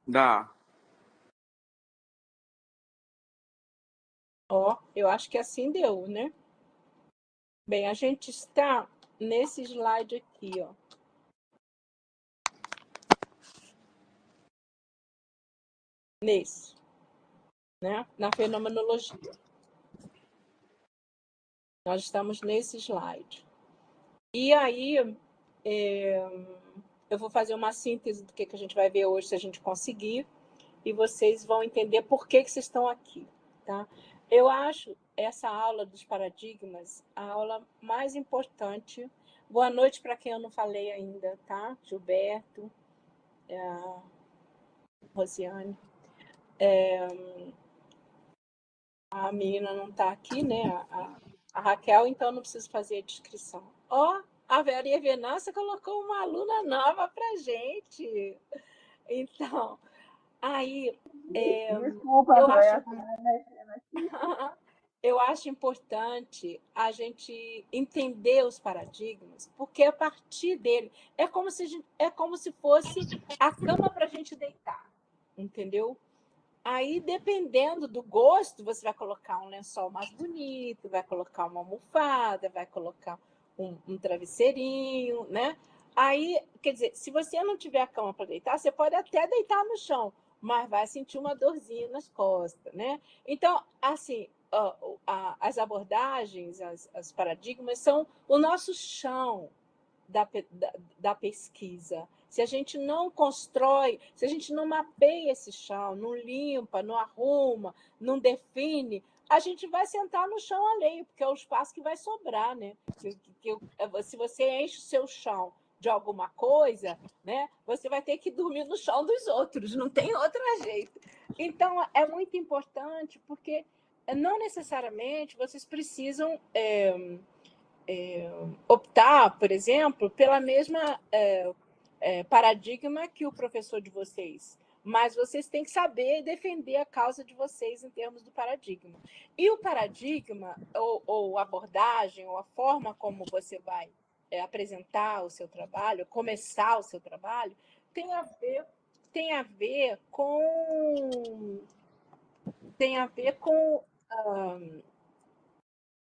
Dá. Ó, eu acho que assim deu, né? Bem, a gente está nesse slide aqui, ó. Nesse, né? Na fenomenologia. Nós estamos nesse slide. E aí, eu vou fazer uma síntese do que a gente vai ver hoje, se a gente conseguir, e vocês vão entender por que vocês estão aqui, tá? Eu acho essa aula dos paradigmas a aula mais importante. Boa noite para quem eu não falei ainda, tá? Gilberto, Rosiane. A menina não está aqui, né? A Raquel, então não preciso fazer a descrição. Ó, a Vera Venâncio colocou uma aluna nova para gente. Então, aí, Desculpa, eu acho, Cléia, mexendo aqui. eu acho importante a gente entender os paradigmas, porque a partir dele é como se fosse a cama para a gente deitar, entendeu? Aí, dependendo do gosto, você vai colocar um lençol mais bonito, vai colocar uma almofada, vai colocar um travesseirinho, né? Aí, quer dizer, se você não tiver a cama para deitar, você pode até deitar no chão, mas vai sentir uma dorzinha nas costas, né? Então, assim, as abordagens, as paradigmas são o nosso chão da pesquisa. Se a gente não constrói, se a gente não mapeia esse chão, não limpa, não arruma, não define, a gente vai sentar no chão alheio, porque é o espaço que vai sobrar, né? Se você enche o seu chão de alguma coisa, né, você vai ter que dormir no chão dos outros, não tem outro jeito. Então, é muito importante, porque não necessariamente vocês precisam optar, por exemplo, pela mesma paradigma que o professor de vocês, mas vocês têm que saber defender a causa de vocês em termos do paradigma. E o paradigma, ou abordagem, ou a forma como você vai apresentar o seu trabalho, começar o seu trabalho, tem a ver com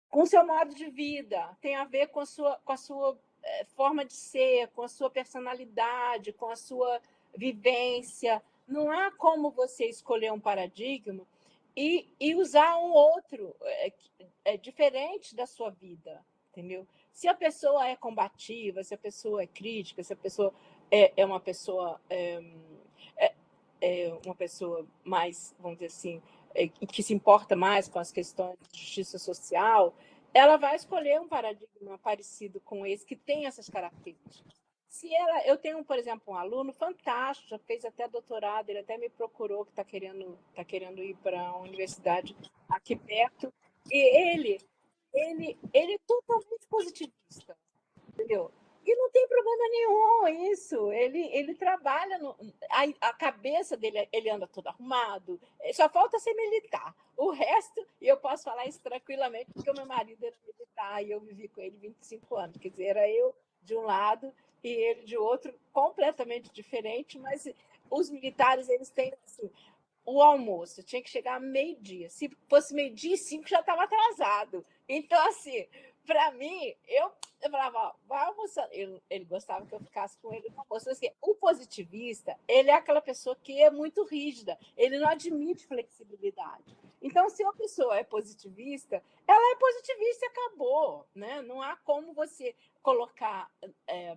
com o seu modo de vida, tem a ver com a sua forma de ser, com a sua personalidade, com a sua vivência. Não há como você escolher um paradigma e usar um outro diferente da sua vida, entendeu? Se a pessoa é combativa, se a pessoa é crítica, se a pessoa é uma pessoa mais, vamos dizer assim, que se importa mais com as questões de justiça social, ela vai escolher um paradigma parecido com esse, que tem essas características. Eu tenho, por exemplo, um aluno fantástico, já fez até doutorado, ele até me procurou, que está querendo ir para a universidade aqui perto, e ele é totalmente positivista, entendeu? E não tem problema nenhum isso. Ele trabalha. A cabeça dele, ele anda todo arrumado. Só falta ser militar. O resto, e eu posso falar isso tranquilamente, porque o meu marido era militar e eu vivi com ele 25 anos. Quer dizer, era eu de um lado e ele de outro, completamente diferente, mas os militares, eles têm assim, o almoço tinha que chegar meio-dia. Se fosse meio-dia e 5, já estava atrasado. Então, assim, para mim, eu falava, ó, vai almoçando. Ele gostava que eu ficasse com ele no almoço. Assim, o positivista, ele é aquela pessoa que é muito rígida, ele não admite flexibilidade. Então, se uma pessoa é positivista, ela é positivista e acabou. Né? Não há como você colocar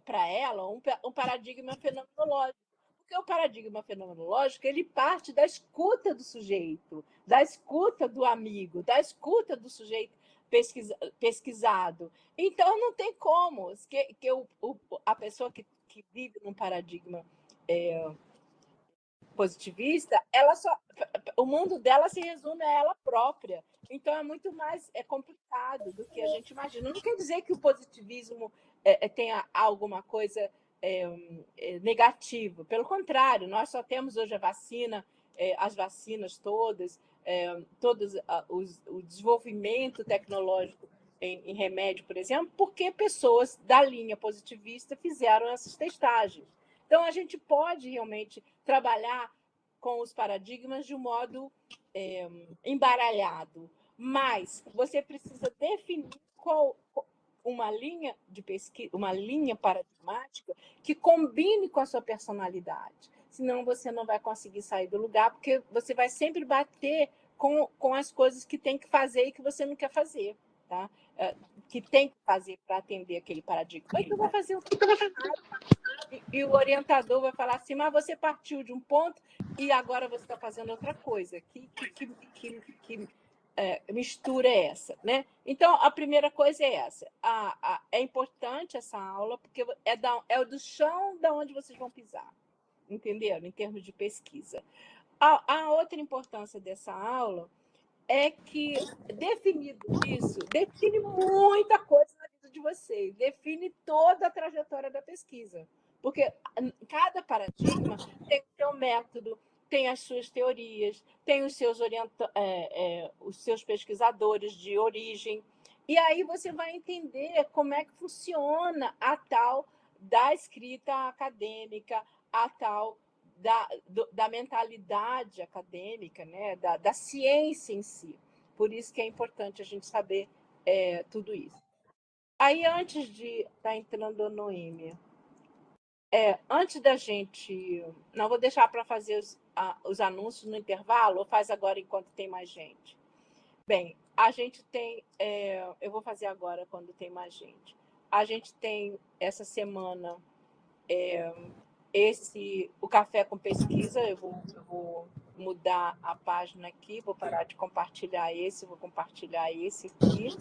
para ela um paradigma fenomenológico. Porque o paradigma fenomenológico, ele parte da escuta do sujeito, da escuta do amigo, da escuta do sujeito pesquisado. Então, não tem como a pessoa que vive num paradigma positivista, o mundo dela se resume a ela própria. Então, é muito mais complicado do que a gente imagina. Não quer dizer que o positivismo tenha alguma coisa negativa. Pelo contrário, nós só temos hoje a vacina, as vacinas todas, o desenvolvimento tecnológico em remédio, por exemplo, porque pessoas da linha positivista fizeram essas testagens. Então, a gente pode realmente trabalhar com os paradigmas de um modo embaralhado, mas você precisa definir uma linha de pesquisa, uma linha paradigmática que combine com a sua personalidade. Senão você não vai conseguir sair do lugar, porque você vai sempre bater com as coisas que tem que fazer e que você não quer fazer, tá? Que tem que fazer para atender aquele paradigma. Mas eu vou fazer o que e o orientador vai falar assim, mas você partiu de um ponto e agora você está fazendo outra coisa. Que mistura é essa, né? Então, a primeira coisa é essa. É importante essa aula, porque é do chão da onde vocês vão pisar, entenderam? Em termos de pesquisa. A outra importância dessa aula é que, definido isso, define muita coisa na vida de vocês, define toda a trajetória da pesquisa. Porque cada paradigma tem o seu método, tem as suas teorias, tem os seus pesquisadores de origem. E aí você vai entender como é que funciona a tal da escrita acadêmica, a tal da mentalidade acadêmica, né? da ciência em si. Por isso que é importante a gente saber tudo isso. Aí, antes de estar entrando a Noêmia, antes da gente... Não, vou deixar para fazer os anúncios no intervalo, ou faz agora enquanto tem mais gente? Bem, a gente tem... eu vou fazer agora quando tem mais gente. A gente tem, essa semana... o Café com Pesquisa, eu vou mudar a página aqui, vou parar de compartilhar vou compartilhar esse aqui.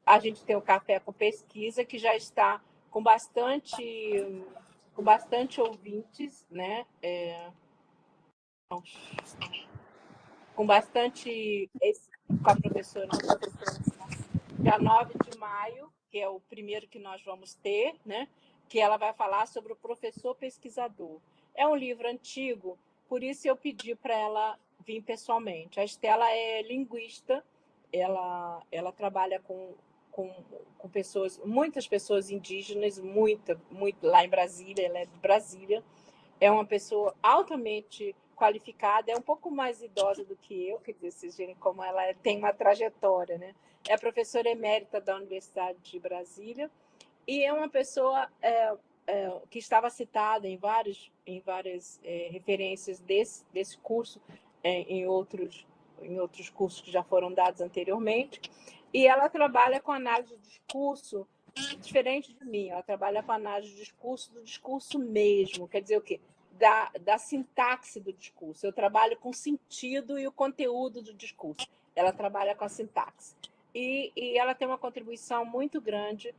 A gente tem o Café com Pesquisa, que já está com bastante ouvintes, né? Com bastante... com a professora, dia 9 de maio, que é o primeiro que nós vamos ter, né? Que ela vai falar sobre o professor pesquisador. É um livro antigo, por isso eu pedi para ela vir pessoalmente. A Estela é linguista, ela trabalha com muitas pessoas indígenas, muito lá em Brasília, ela é de Brasília. É uma pessoa altamente qualificada, é um pouco mais idosa do que eu, quer dizer, vocês verem como ela tem uma trajetória, né? É professora emérita da Universidade de Brasília e é uma pessoa que estava citada em várias referências desse curso, em outros cursos que já foram dados anteriormente. E ela trabalha com análise de discurso diferente de mim. Ela trabalha com análise de discurso, do discurso mesmo. Quer dizer o quê? Da sintaxe do discurso. Eu trabalho com o sentido e o conteúdo do discurso. Ela trabalha com a sintaxe. E ela tem uma contribuição muito grande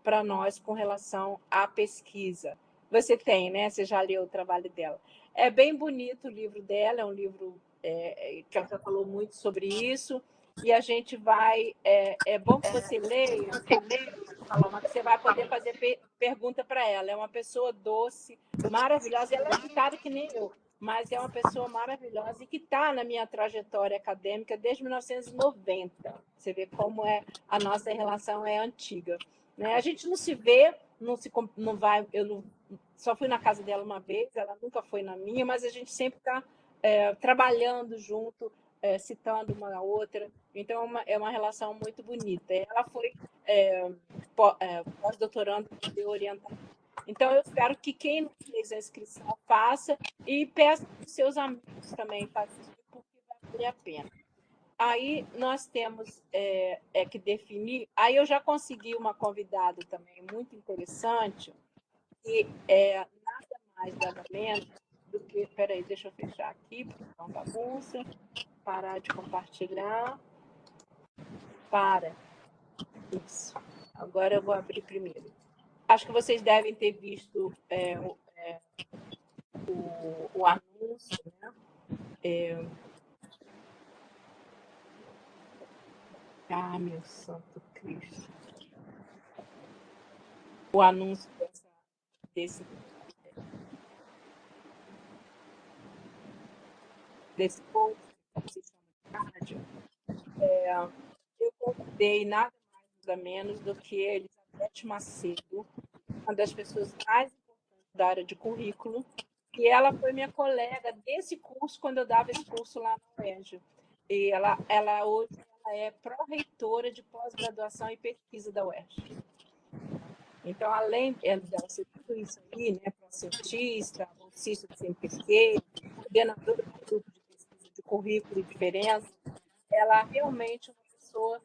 para nós com relação à pesquisa. Você tem, né? Você já leu o trabalho dela. É bem bonito o livro dela, é um livro que ela já falou muito sobre isso, e a gente vai... É bom que você leia, Paloma, que você vai poder fazer pergunta para ela. É uma pessoa doce, maravilhosa. Ela é agitada que nem eu, mas é uma pessoa maravilhosa e que está na minha trajetória acadêmica desde 1990. Você vê como a nossa relação é antiga. Né? A gente não se vê, não vai... só fui na casa dela uma vez, ela nunca foi na minha, mas a gente sempre está trabalhando junto, citando uma a outra. Então, é uma relação muito bonita. Ela foi pós-doutorando de orientação. Então, eu espero que quem não fez a inscrição faça e peça para os seus amigos também fazerem, porque vai valer a pena. Aí nós temos que definir... Aí eu já consegui uma convidada também muito interessante, que nada mais, nada menos do que... Espera aí, deixa eu fechar aqui, porque é uma bagunça. Parar de compartilhar. Isso. Agora eu vou abrir primeiro. Acho que vocês devem ter visto o anúncio, né? Meu santo Cristo. O anúncio desse post que se chama de rádio. Eu convidei nada mais nada menos do que Elizabeth Macedo, uma das pessoas mais importantes da área de currículo, E ela foi minha colega desse curso, quando eu dava esse curso lá na UERJ. E ela hoje ela é pró-reitora de pós-graduação e pesquisa da UERJ. Então, além dela ser tudo isso aí, né, cientista, bolsista do CNPq, coordenadora do grupo de pesquisa de currículo e diferença, ela realmente é uma pessoa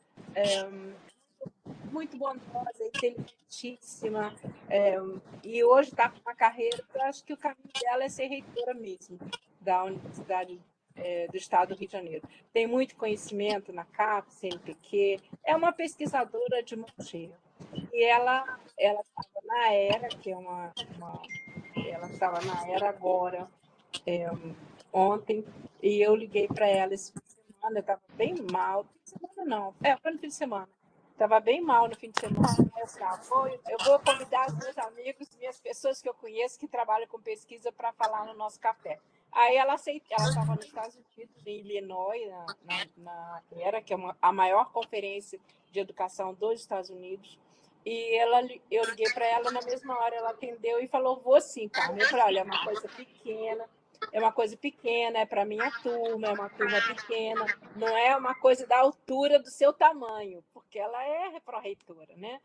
muito bondosa, inteligentíssima, e hoje está com uma carreira, eu acho que o caminho dela é ser reitora mesmo, da Universidade do Estado do Rio de Janeiro. Tem muito conhecimento na CAPES, CNPq, é uma pesquisadora de mão cheia. E ela estava na ERA, que é ela estava na ERA agora, ontem, e eu liguei para ela esse fim de semana, eu estava bem mal, fim de semana não, foi no fim de semana, estava bem mal no fim de semana, eu vou convidar os meus amigos, minhas pessoas que eu conheço que trabalham com pesquisa para falar no nosso café. Aí ela estava nos Estados Unidos, em Illinois, na ERA, que é a maior conferência de educação dos Estados Unidos, e eu liguei para ela, na mesma hora ela atendeu e falou, vou sim, Carmen. Eu falei, olha, é uma coisa pequena, é para minha turma, é uma turma pequena, não é uma coisa da altura do seu tamanho, porque ela é pró-reitora, né?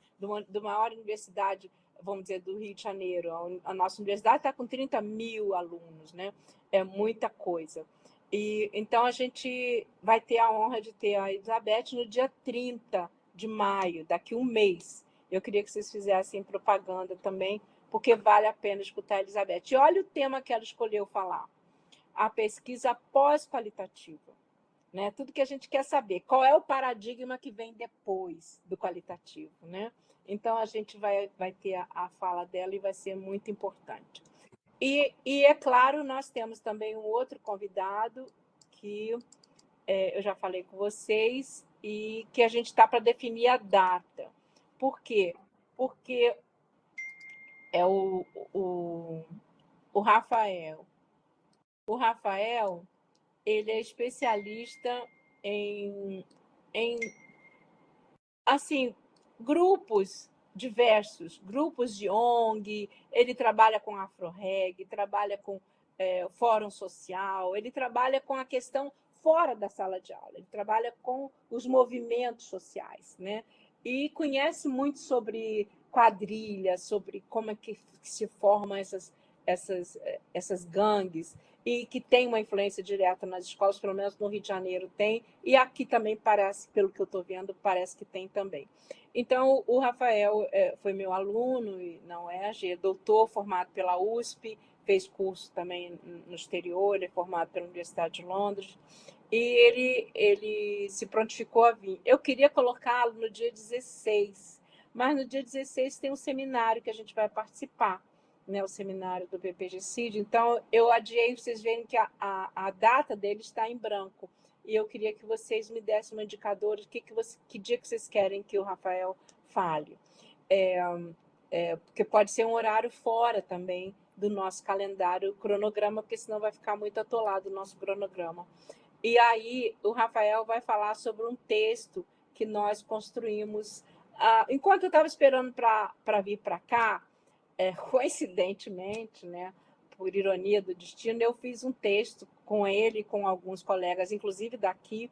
De maior universidade, vamos dizer, do Rio de Janeiro. A nossa universidade está com 30 mil alunos, né? É muita coisa. E então a gente vai ter a honra de ter a Elizabeth no dia 30 de maio, daqui um mês. Eu queria que vocês fizessem propaganda também, porque vale a pena escutar a Elizabeth. E olha o tema que ela escolheu falar: a pesquisa pós-qualitativa. Né? Tudo que a gente quer saber, qual é o paradigma que vem depois do qualitativo. Né? Então, a gente vai ter a fala dela e vai ser muito importante. E é claro, nós temos também um outro convidado que eu já falei com vocês e que a gente está para definir a data. Por quê? Porque é o Rafael. O Rafael, ele é especialista em assim, grupos diversos, grupos de ONG, ele trabalha com Afroreg, trabalha com fórum social, ele trabalha com a questão fora da sala de aula, ele trabalha com os movimentos sociais, né? E conhece muito sobre quadrilhas, sobre como é que se formam essas gangues, e que tem uma influência direta nas escolas, pelo menos no Rio de Janeiro tem, e aqui também parece, pelo que eu estou vendo, parece que tem também. Então, o Rafael foi meu aluno na UERJ, é doutor, formado pela USP, fez curso também no exterior, ele é formado pela Universidade de Londres, e ele se prontificou a vir. Eu queria colocá-lo no dia 16, mas no dia 16 tem um seminário que a gente vai participar, né, o seminário do BPGCID, então eu adiei, vocês veem que a data dele está em branco, e eu queria que vocês me dessem um indicador de que dia que vocês querem que o Rafael fale. Porque pode ser um horário fora também do nosso calendário, cronograma, porque senão vai ficar muito atolado o nosso cronograma. E aí o Rafael vai falar sobre um texto que nós construímos. Enquanto eu estava esperando para vir para cá, coincidentemente, né, por ironia do destino, eu fiz um texto com ele, com alguns colegas, inclusive daqui,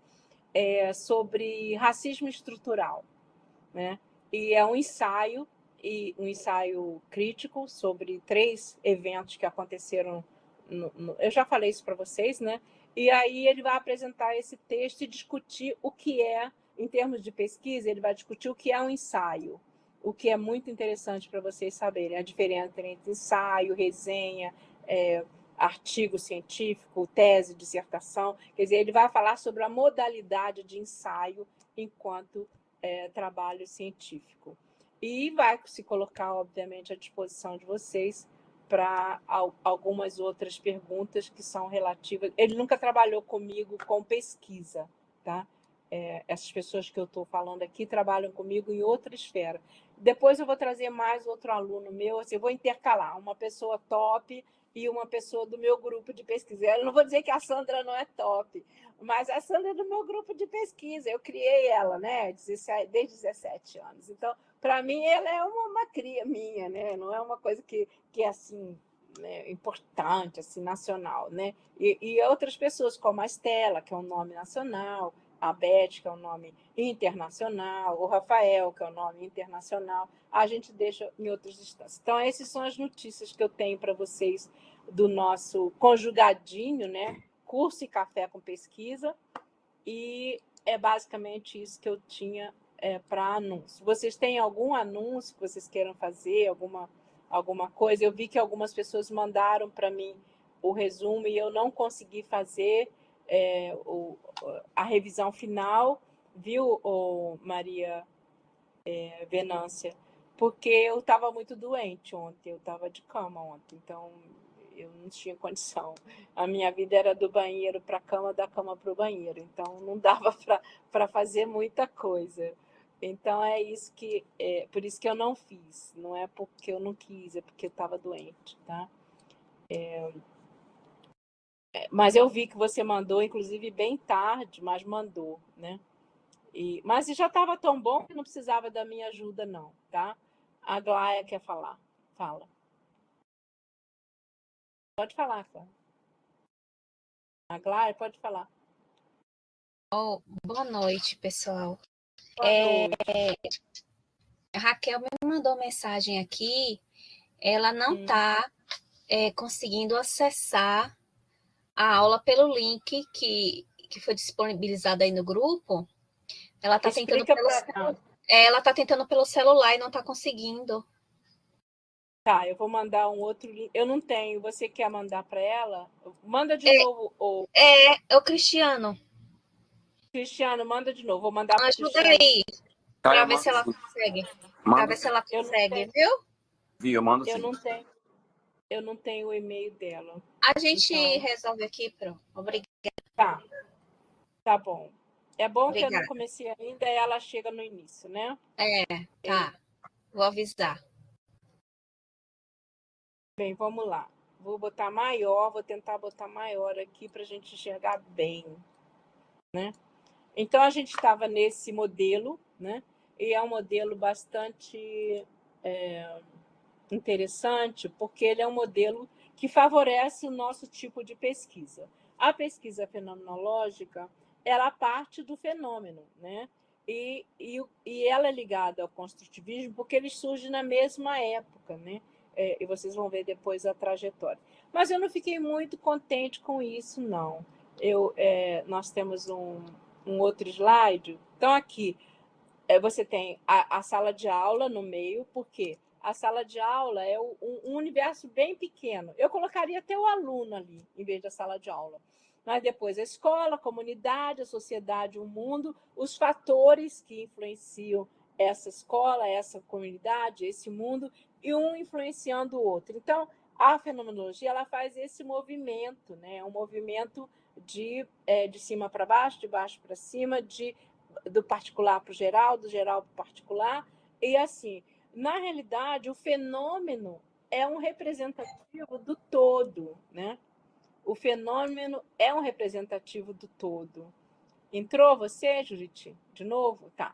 sobre racismo estrutural, né? E é um ensaio crítico sobre 3 eventos que aconteceram. Eu já falei isso para vocês, né? E aí ele vai apresentar esse texto e discutir o que é, em termos de pesquisa, ele vai discutir o que é um ensaio, o que é muito interessante para vocês saberem, a diferença entre ensaio, resenha, artigo científico, tese, dissertação. Quer dizer, ele vai falar sobre a modalidade de ensaio enquanto trabalho científico. E vai se colocar, obviamente, à disposição de vocês para algumas outras perguntas que são relativas. Ele nunca trabalhou comigo com pesquisa, tá? Essas pessoas que eu estou falando aqui trabalham comigo em outra esfera. Depois eu vou trazer mais outro aluno meu, assim, eu vou intercalar uma pessoa top e uma pessoa do meu grupo de pesquisa. Eu não vou dizer que a Sandra não é top, mas a Sandra é do meu grupo de pesquisa. Eu criei ela, né, desde 17 anos. Então, para mim, ela é uma cria minha, né? Não é uma coisa que é assim, né, importante, assim, nacional, né? E outras pessoas, como a Estela, que é um nome nacional, a Beth, que é um nome internacional, o Rafael, que é um nome internacional, a gente deixa em outras instâncias. Então, essas são as notícias que eu tenho para vocês do nosso conjugadinho, né? Curso e Café com Pesquisa, e é basicamente isso que eu tinha para anúncio. Vocês têm algum anúncio que vocês queiram fazer, alguma coisa? Eu vi que algumas pessoas mandaram para mim o resumo e eu não consegui fazer a revisão final, viu, Maria Venância? Porque eu estava muito doente ontem, eu estava de cama ontem, então eu não tinha condição. A minha vida era do banheiro para a cama, da cama para o banheiro, então não dava para fazer muita coisa. Então é isso por isso que eu não fiz. Não é porque eu não quis, é porque eu estava doente, tá? Mas eu vi que você mandou, inclusive bem tarde, mas mandou, né? Mas já estava tão bom que não precisava da minha ajuda, não, tá? A Glaia quer falar. Fala. Pode falar, Cláudia. A Glaia pode falar. Boa noite, pessoal. Boa noite. A Raquel me mandou mensagem aqui. Ela não está conseguindo acessar a aula pelo link que foi disponibilizado aí no grupo. Ela está tentando ela tá tentando pelo celular e não está conseguindo. Tá, eu vou mandar um outro link. Eu não tenho. Você quer mandar para ela? Manda de novo. É o Cristiano. Cristiano, manda de novo. Vou mandar para Ajuda Cristiano. aí. Para ver se ela consegue. Para ver se ela consegue, viu? Eu mando sim. Eu não tenho o e-mail dela. A gente resolve aqui, Pro. Obrigada. Tá bom. É bom Obrigada. que eu não comecei ainda e ela chega no início, né? Tá. Vou avisar. Bem, vamos lá. Vou botar maior, vou tentar botar maior aqui para a gente enxergar bem, né? Então, a gente estava nesse modelo, né? E é um modelo bastante interessante, porque ele é um modelo que favorece o nosso tipo de pesquisa. A pesquisa fenomenológica, ela parte do fenômeno, né? E ela é ligada ao construtivismo porque eles surgem na mesma época, né? E vocês vão ver depois a trajetória. Mas eu não fiquei muito contente com isso, não. Nós temos um outro slide. Então, aqui, você tem a sala de aula no meio, porque a sala de aula é um universo bem pequeno. Eu colocaria até o aluno ali, em vez da sala de aula. Mas depois a escola, a comunidade, a sociedade, o mundo, os fatores que influenciam essa escola, essa comunidade, esse mundo, e um influenciando o outro. Então, a fenomenologia ela faz esse movimento, né? Um movimento de cima para baixo, de baixo para cima, do particular para o geral, do geral para o particular. E assim, na realidade, o fenômeno é um representativo do todo, né? O fenômeno é um representativo do todo. Entrou você, Judite? De novo? Tá.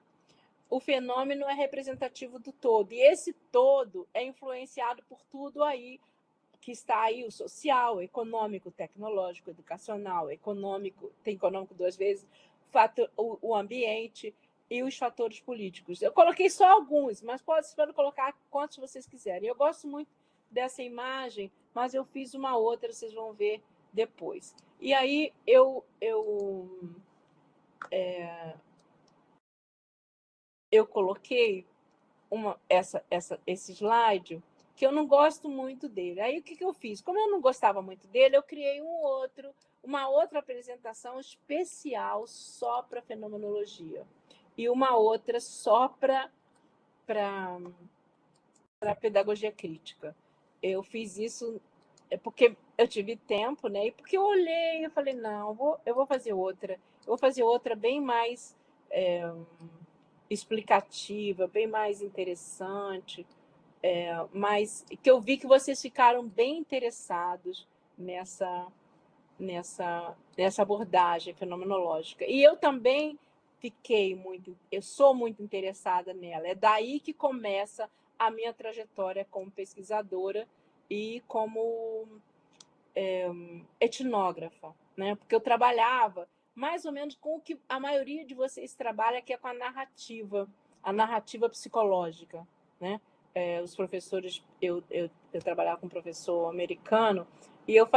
O fenômeno é representativo do todo. E esse todo é influenciado por tudo aí que está aí, o social, o econômico, o tecnológico, o educacional, econômico, tem econômico duas vezes, o ambiente e os fatores políticos. Eu coloquei só alguns, mas podem colocar quantos vocês quiserem. Eu gosto muito dessa imagem, mas eu fiz uma outra, vocês vão ver depois. E aí eu coloquei esse slide que eu não gosto muito dele. Aí o que eu fiz? Como eu não gostava muito dele, eu criei uma outra apresentação especial só para fenomenologia e uma outra só para pedagogia crítica. Eu fiz isso porque eu tive tempo, né? E porque eu olhei e falei, não, eu vou fazer outra. Eu vou fazer outra bem mais explicativa, bem mais interessante, mas que eu vi que vocês ficaram bem interessados nessa abordagem fenomenológica. E eu também eu sou muito interessada nela. É daí que começa a minha trajetória como pesquisadora e como etnógrafa, né? Porque eu trabalhava mais ou menos com o que a maioria de vocês trabalha, que é com a narrativa psicológica, né? Os professores, eu trabalhava com um professor americano e eu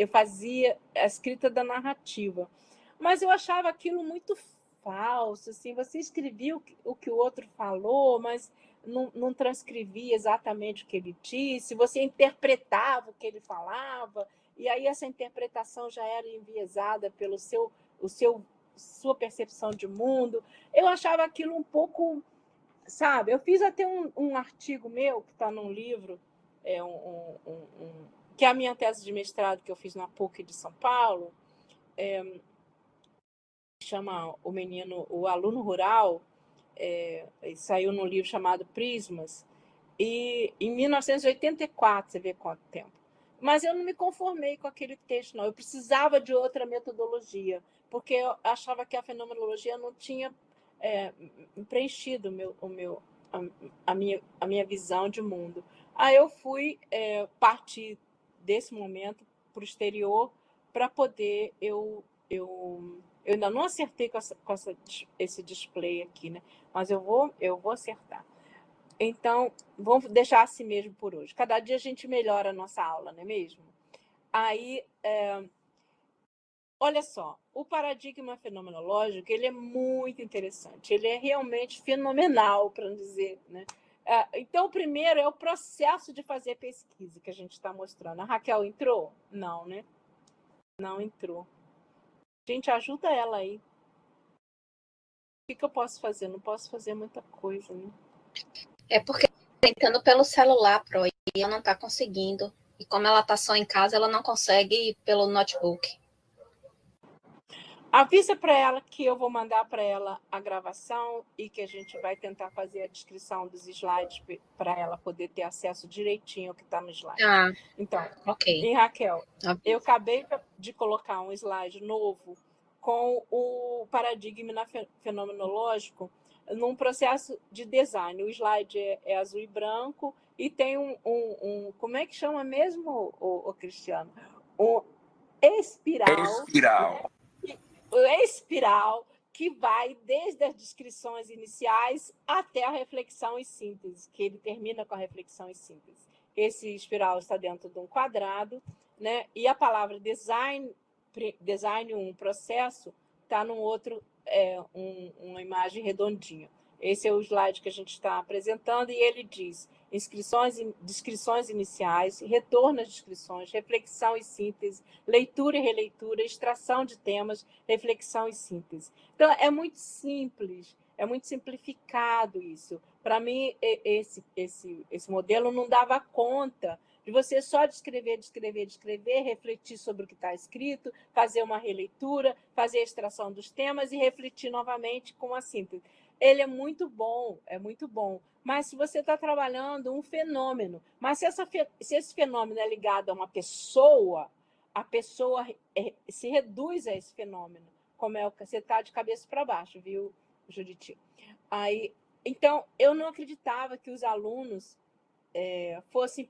fazia a escrita da narrativa, mas eu achava aquilo muito falso, assim, você escrevia o que o outro falou, mas não transcrevia exatamente o que ele disse, você interpretava o que ele falava, e aí essa interpretação já era enviesada pelo sua percepção de mundo. Eu achava aquilo um pouco, sabe? Eu fiz até um artigo meu, que está num livro, que é a minha tese de mestrado que eu fiz na PUC de São Paulo, chama o aluno rural, saiu num livro chamado Prismas, e em 1984, você vê quanto tempo. Mas eu não me conformei com aquele texto, não. Eu precisava de outra metodologia, porque eu achava que a fenomenologia não tinha preenchido a minha visão de mundo. Aí eu fui partir desse momento para o exterior para poder eu ainda não acertei com esse display aqui, né? Mas eu vou acertar. Então, vamos deixar assim mesmo por hoje. Cada dia a gente melhora a nossa aula, não é mesmo? Aí, olha só, o paradigma fenomenológico, ele é muito interessante. Ele é realmente fenomenal, para não dizer, né? Então, o primeiro é o processo de fazer pesquisa que a gente está mostrando. A Raquel entrou? Não, né? Não entrou. Gente, ajuda ela aí. O que eu posso fazer? Não posso fazer muita coisa, né? É porque tentando pelo celular, Pro, e ela não está conseguindo. E como ela está só em casa, ela não consegue ir pelo notebook. Avisa para ela que eu vou mandar para ela a gravação e que a gente vai tentar fazer a descrição dos slides para ela poder ter acesso direitinho ao que está no slide. Então, ok. E Raquel, eu acabei de colocar um slide novo com o paradigma fenomenológico num processo de design. O slide é azul e branco e tem como é que chama mesmo, o Cristiano? Um espiral. Espiral que vai desde as descrições iniciais até a reflexão e síntese, que ele termina com a reflexão e síntese. Esse espiral está dentro de um quadrado, né? E a palavra design processo, está num outro, uma imagem redondinha. Esse é o slide que a gente está apresentando, e ele diz descrições iniciais, retorno às descrições, reflexão e síntese, leitura e releitura, extração de temas, reflexão e síntese. Então, é muito simples, é muito simplificado isso. Para mim, esse modelo não dava conta de você só descrever, refletir sobre o que está escrito, fazer uma releitura, fazer a extração dos temas e refletir novamente com a síntese. Ele é muito bom, mas se você está trabalhando um fenômeno, mas se esse fenômeno é ligado a uma pessoa, a pessoa se reduz a esse fenômeno, como é o que você está de cabeça para baixo, viu, Juditi? Então, eu não acreditava que os alunos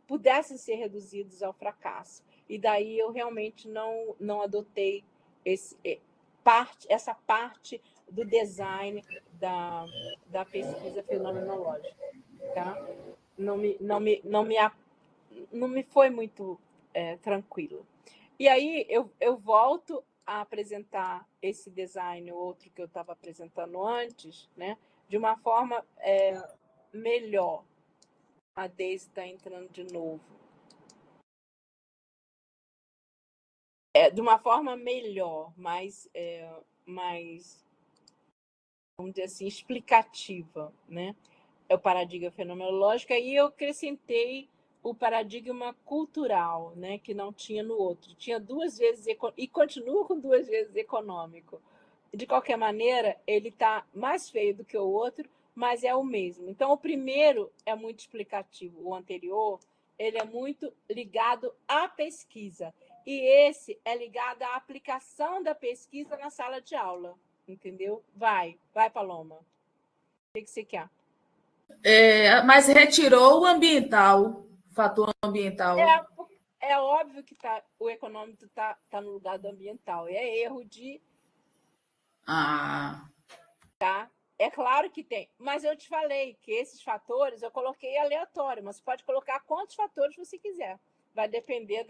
pudessem ser reduzidos ao fracasso. E daí eu realmente não adotei essa parte do design da pesquisa fenomenológica. Tá? Não me foi muito tranquilo. E aí eu volto a apresentar esse design, outro que eu estava apresentando antes, né, de uma forma melhor. A Deise está entrando de novo. De uma forma melhor, mais, vamos dizer assim, explicativa, né? É o paradigma fenomenológico. Aí eu acrescentei o paradigma cultural, né, que não tinha no outro. Tinha 2 vezes e continua com 2 vezes econômico. De qualquer maneira, ele está mais feio do que o outro, mas é o mesmo. Então, o primeiro é muito explicativo, o anterior ele é muito ligado à pesquisa. E esse é ligado à aplicação da pesquisa na sala de aula, entendeu? Vai, Paloma. O que você quer? Mas retirou o ambiental. fator ambiental. É óbvio que o econômico tá no lugar do ambiental. É erro de... Tá? É claro que tem. Mas eu te falei que esses fatores eu coloquei aleatório, mas você pode colocar quantos fatores você quiser. Vai depender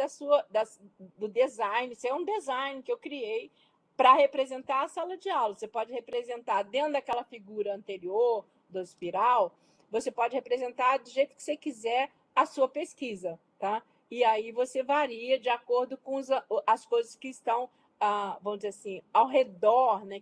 do design. Isso é um design que eu criei para representar a sala de aula. Você pode representar dentro daquela figura anterior, do espiral, você pode representar do jeito que você quiser a sua pesquisa, tá? E aí você varia de acordo com as coisas que estão, vamos dizer assim, ao redor, né?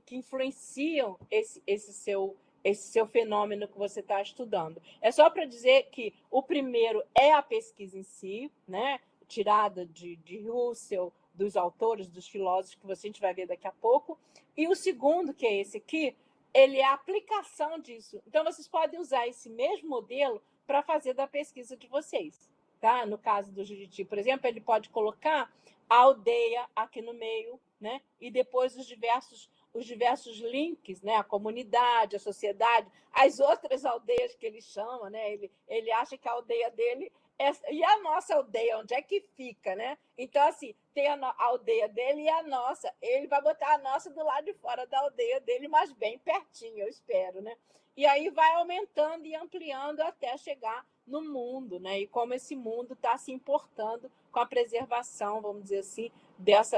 Que influenciam esse seu fenômeno que você está estudando. É só para dizer que o primeiro é a pesquisa em si, né? Tirada de Russell, dos autores, dos filósofos, que a gente vai ver daqui a pouco. E o segundo, que é esse aqui, ele é a aplicação disso. Então, vocês podem usar esse mesmo modelo para fazer da pesquisa de vocês. Tá? No caso do Juriti, por exemplo, ele pode colocar a aldeia aqui no meio, né? E depois os diversos links, né? A comunidade, a sociedade, as outras aldeias que ele chama, né? Ele acha que a aldeia dele e a nossa aldeia, onde é que fica, né? Então, assim, tem a aldeia dele e a nossa. Ele vai botar a nossa do lado de fora da aldeia dele, mas bem pertinho, eu espero, né? E aí vai aumentando e ampliando até chegar no mundo, né? E como esse mundo está se importando com a preservação, vamos dizer assim,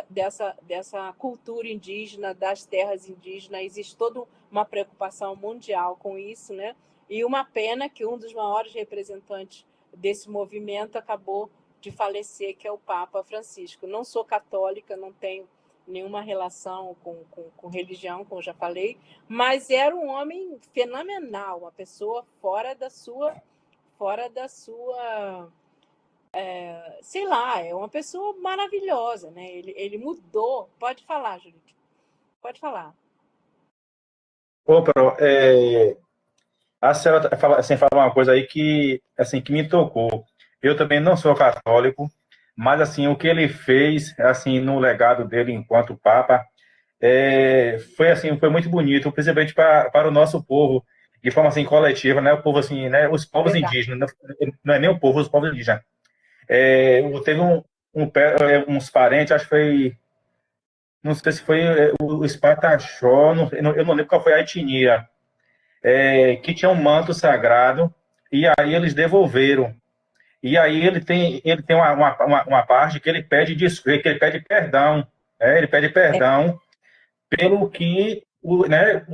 dessa cultura indígena, das terras indígenas. Existe toda uma preocupação mundial com isso, né? E uma pena que um dos maiores representantes desse movimento acabou de falecer, que é o Papa Francisco. Não sou católica, não tenho nenhuma relação com religião, como já falei, mas era um homem fenomenal, uma pessoa fora da sua sei lá, é uma pessoa maravilhosa, né? Ele mudou. Pode falar, Judite. Pode falar. Ô, Pro, a senhora fala uma coisa aí que, assim, que me tocou. Eu também não sou católico, mas, assim, o que ele fez, assim, no legado dele enquanto Papa, foi muito bonito, principalmente para o nosso povo, de forma, assim, coletiva, né? O povo, assim, né? Os povos indígenas, não é nem o povo, os povos indígenas. Teve uns parentes, acho que foi, não sei se foi o Espataxó, eu não lembro qual foi a etnia, que tinha um manto sagrado, e aí eles devolveram. E aí ele tem uma parte que ele pede desculpa, que ele pede perdão. Ele pede perdão pelo que né,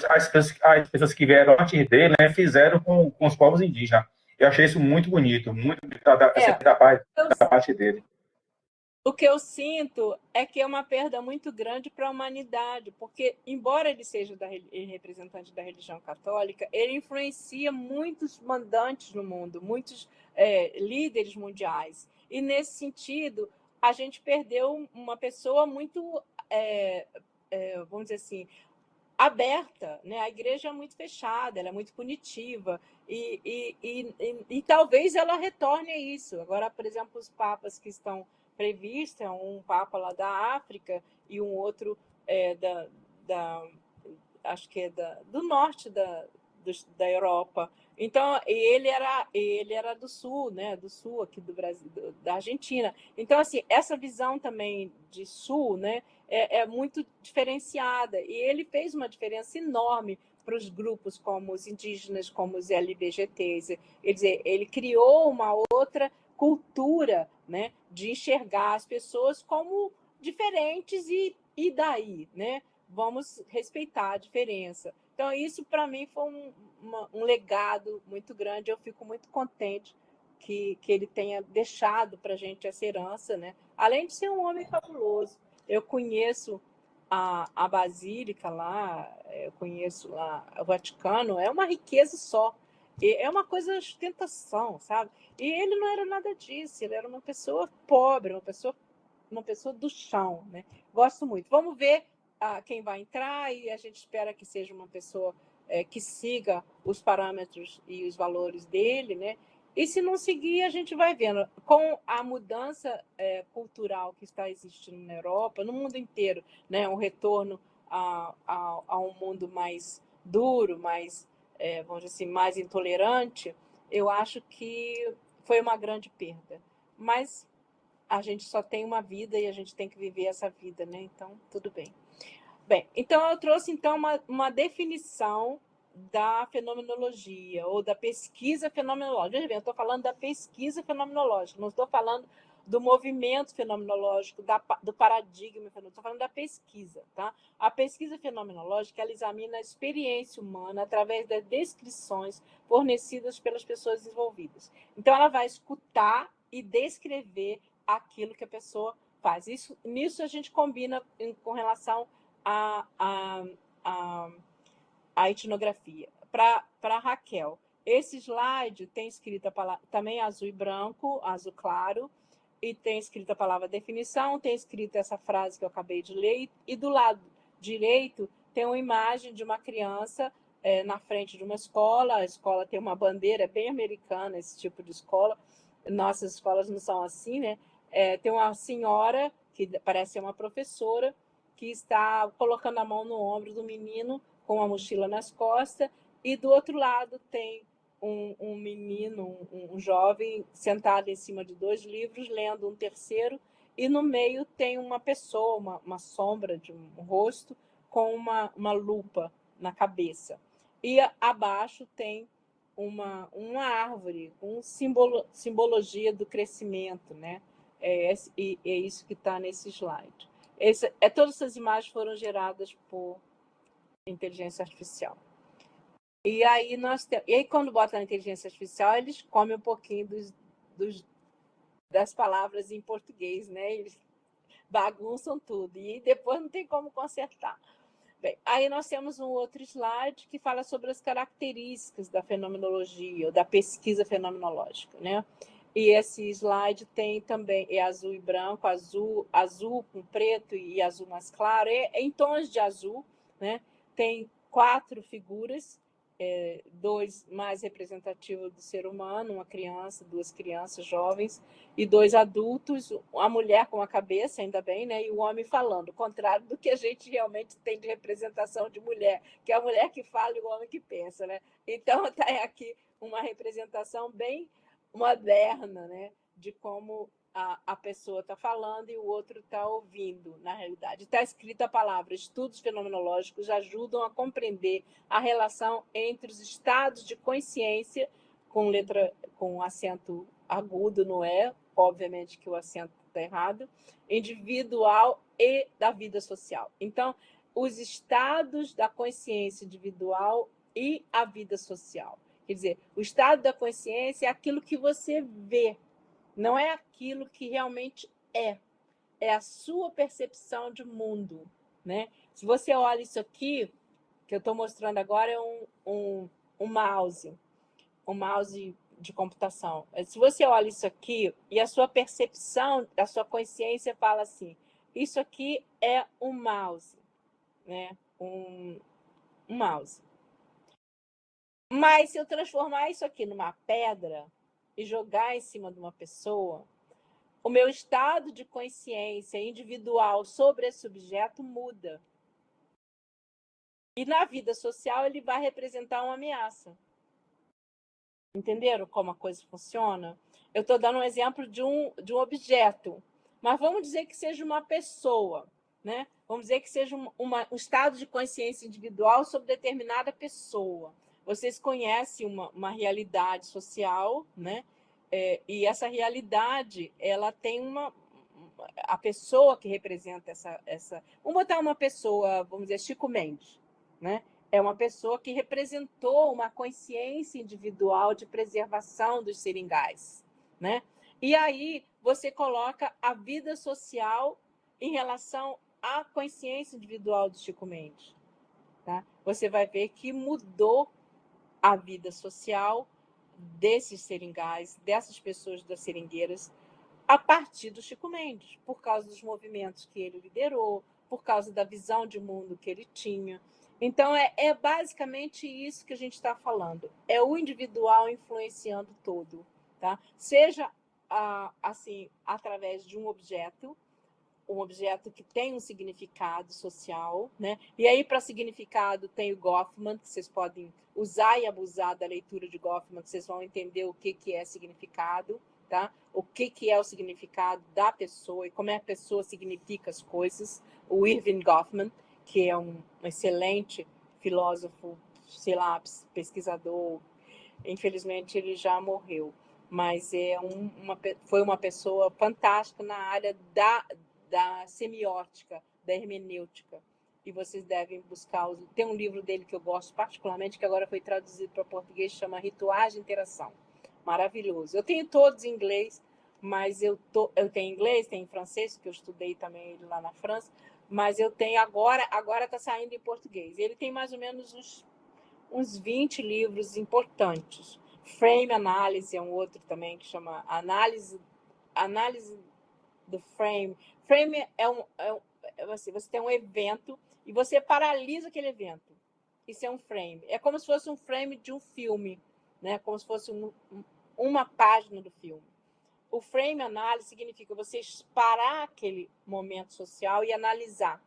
as pessoas que vieram antes dele, né, fizeram com os povos indígenas. Eu achei isso muito bonito, muito bonito da parte dele. O que eu sinto é que é uma perda muito grande para a humanidade, porque, embora ele seja representante da religião católica, ele influencia muitos mandantes no mundo, muitos líderes mundiais. E, nesse sentido, a gente perdeu uma pessoa muito, vamos dizer assim, aberta, né? A igreja é muito fechada, ela é muito punitiva, e talvez ela retorne a isso. Agora, por exemplo, os papas que estão previstos, um papa lá da África e um outro acho que do norte da Europa. Então, ele era do sul, né? Do sul aqui do Brasil, da Argentina. Então, assim, essa visão também de sul, né? É muito diferenciada. E ele fez uma diferença enorme para os grupos como os indígenas, como os LGBTs. Quer dizer, ele criou uma outra cultura, né? De enxergar as pessoas como diferentes e daí, né? Vamos respeitar a diferença. Então, isso, para mim, foi um legado muito grande. Eu fico muito contente que ele tenha deixado para a gente essa herança, né? Além de ser um homem fabuloso. Eu conheço a Basílica lá, eu conheço o Vaticano, é uma riqueza só. É uma coisa de ostentação, sabe? E ele não era nada disso, ele era uma pessoa pobre, uma pessoa do chão, né? Gosto muito. Vamos ver quem vai entrar e a gente espera que seja uma pessoa que siga os parâmetros e os valores dele, né? E se não seguir, a gente vai vendo. Com a mudança cultural que está existindo na Europa, no mundo inteiro, né? Um retorno a um mundo mais duro, mais, vamos dizer assim, mais intolerante, eu acho que foi uma grande perda. Mas a gente só tem uma vida e a gente tem que viver essa vida, né? Então, tudo bem. Bem, então eu trouxe então uma definição da fenomenologia ou da pesquisa fenomenológica. Veja bem, eu estou falando da pesquisa fenomenológica, não estou falando do movimento fenomenológico, do paradigma fenomenológico, estou falando da pesquisa. Tá? A pesquisa fenomenológica ela examina a experiência humana através das descrições fornecidas pelas pessoas envolvidas. Então, ela vai escutar e descrever aquilo que a pessoa faz. Nisso a gente combina com relação a etnografia. Para Raquel, esse slide tem escrito a palavra, também azul e branco, azul claro, e tem escrito a palavra definição, tem escrito essa frase que eu acabei de ler, e do lado direito tem uma imagem de uma criança na frente de uma escola. A escola tem uma bandeira, é bem americana esse tipo de escola, nossas escolas não são assim, né? Tem uma senhora, que parece ser uma professora, que está colocando a mão no ombro do menino com a mochila nas costas, e do outro lado tem um menino, um jovem, sentado em cima de 2 livros, lendo um terceiro, e no meio tem uma pessoa, uma sombra de um rosto, com uma lupa na cabeça. E abaixo tem uma árvore, com simbologia do crescimento, né? É isso que está nesse slide. Todas essas imagens foram geradas por inteligência artificial. E aí, quando bota na inteligência artificial, eles comem um pouquinho das palavras em português, né? Eles bagunçam tudo. E depois não tem como consertar. Bem, aí nós temos um outro slide que fala sobre as características da fenomenologia, ou da pesquisa fenomenológica, né? E esse slide tem também, azul e branco, azul com preto e azul mais claro, em tons de azul, né? Tem 4 figuras, 2 mais representativos do ser humano, uma criança, 2 crianças jovens, e 2 adultos, a mulher com a cabeça, ainda bem, né? E o homem falando, o contrário do que a gente realmente tem de representação de mulher, que é a mulher que fala e o homem que pensa, né? Então, está aqui uma representação bem moderna, né, de como a pessoa está falando e o outro está ouvindo, na realidade. Está escrita a palavra: estudos fenomenológicos ajudam a compreender a relação entre os estados de consciência, com acento agudo no E, obviamente que o acento está errado, individual e da vida social. Então, os estados da consciência individual e a vida social. Quer dizer, o estado da consciência é aquilo que você vê, não é aquilo que realmente é a sua percepção de mundo, né? Se você olha isso aqui, que eu estou mostrando agora, é um mouse de computação. Se você olha isso aqui e a sua percepção, a sua consciência fala assim, isso aqui é um mouse, né? Um mouse. Mas se eu transformar isso aqui numa pedra e jogar em cima de uma pessoa, o meu estado de consciência individual sobre esse objeto muda. E na vida social ele vai representar uma ameaça. Entenderam como a coisa funciona? Eu estou dando um exemplo de um objeto, mas vamos dizer que seja uma pessoa, né? Vamos dizer que seja um estado de consciência individual sobre determinada pessoa. Vocês conhecem uma realidade social, né? E essa realidade, ela tem a pessoa que representa essa. Vamos botar uma pessoa, vamos dizer, Chico Mendes, né? É uma pessoa que representou uma consciência individual de preservação dos seringais, né? E aí você coloca a vida social em relação à consciência individual do Chico Mendes, tá? Você vai ver que mudou a vida social desses seringais, dessas pessoas das seringueiras, a partir do Chico Mendes, por causa dos movimentos que ele liderou, por causa da visão de mundo que ele tinha. Então, é basicamente isso que a gente está falando. É o individual influenciando todo, tá? Seja assim, através de um objeto, um objeto que tem um significado social, né? E aí, para significado, tem o Goffman, que vocês podem usar e abusar da leitura de Goffman, que vocês vão entender o que é significado, tá? O que é o significado da pessoa e como é a pessoa significa as coisas. O Irving Goffman, que é um excelente filósofo, sei lá, pesquisador, infelizmente ele já morreu, mas foi uma pessoa fantástica na área da semiótica, da hermenêutica. E vocês devem buscar. Tem um livro dele que eu gosto particularmente, que agora foi traduzido para português, chama Rituais de Interação. Maravilhoso. Eu tenho todos em inglês, mas eu tenho inglês, tenho francês, que eu estudei também ele lá na França, mas eu tenho agora está saindo em português. Ele tem mais ou menos uns 20 livros importantes. Frame Análise é um outro também, que chama Análise do Frame. Frame assim, você tem um evento e você paralisa aquele evento. Isso é um frame. É como se fosse um frame de um filme, né? Como se fosse uma página do filme. O frame análise significa você parar aquele momento social e analisar,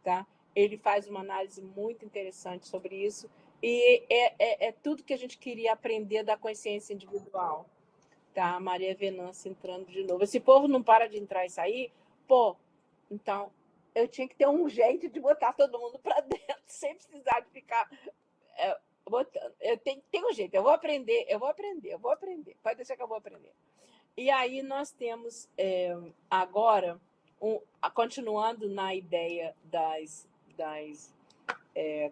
tá? Ele faz uma análise muito interessante sobre isso e é tudo que a gente queria aprender da consciência individual, tá? Maria Venância entrando de novo. Esse povo não para de entrar e sair, pô, então eu tinha que ter um jeito de botar todo mundo para dentro sem precisar de ficar botando. Eu tenho que ter um jeito, eu vou aprender. Pode deixar que eu vou aprender. E aí nós temos agora, continuando na ideia das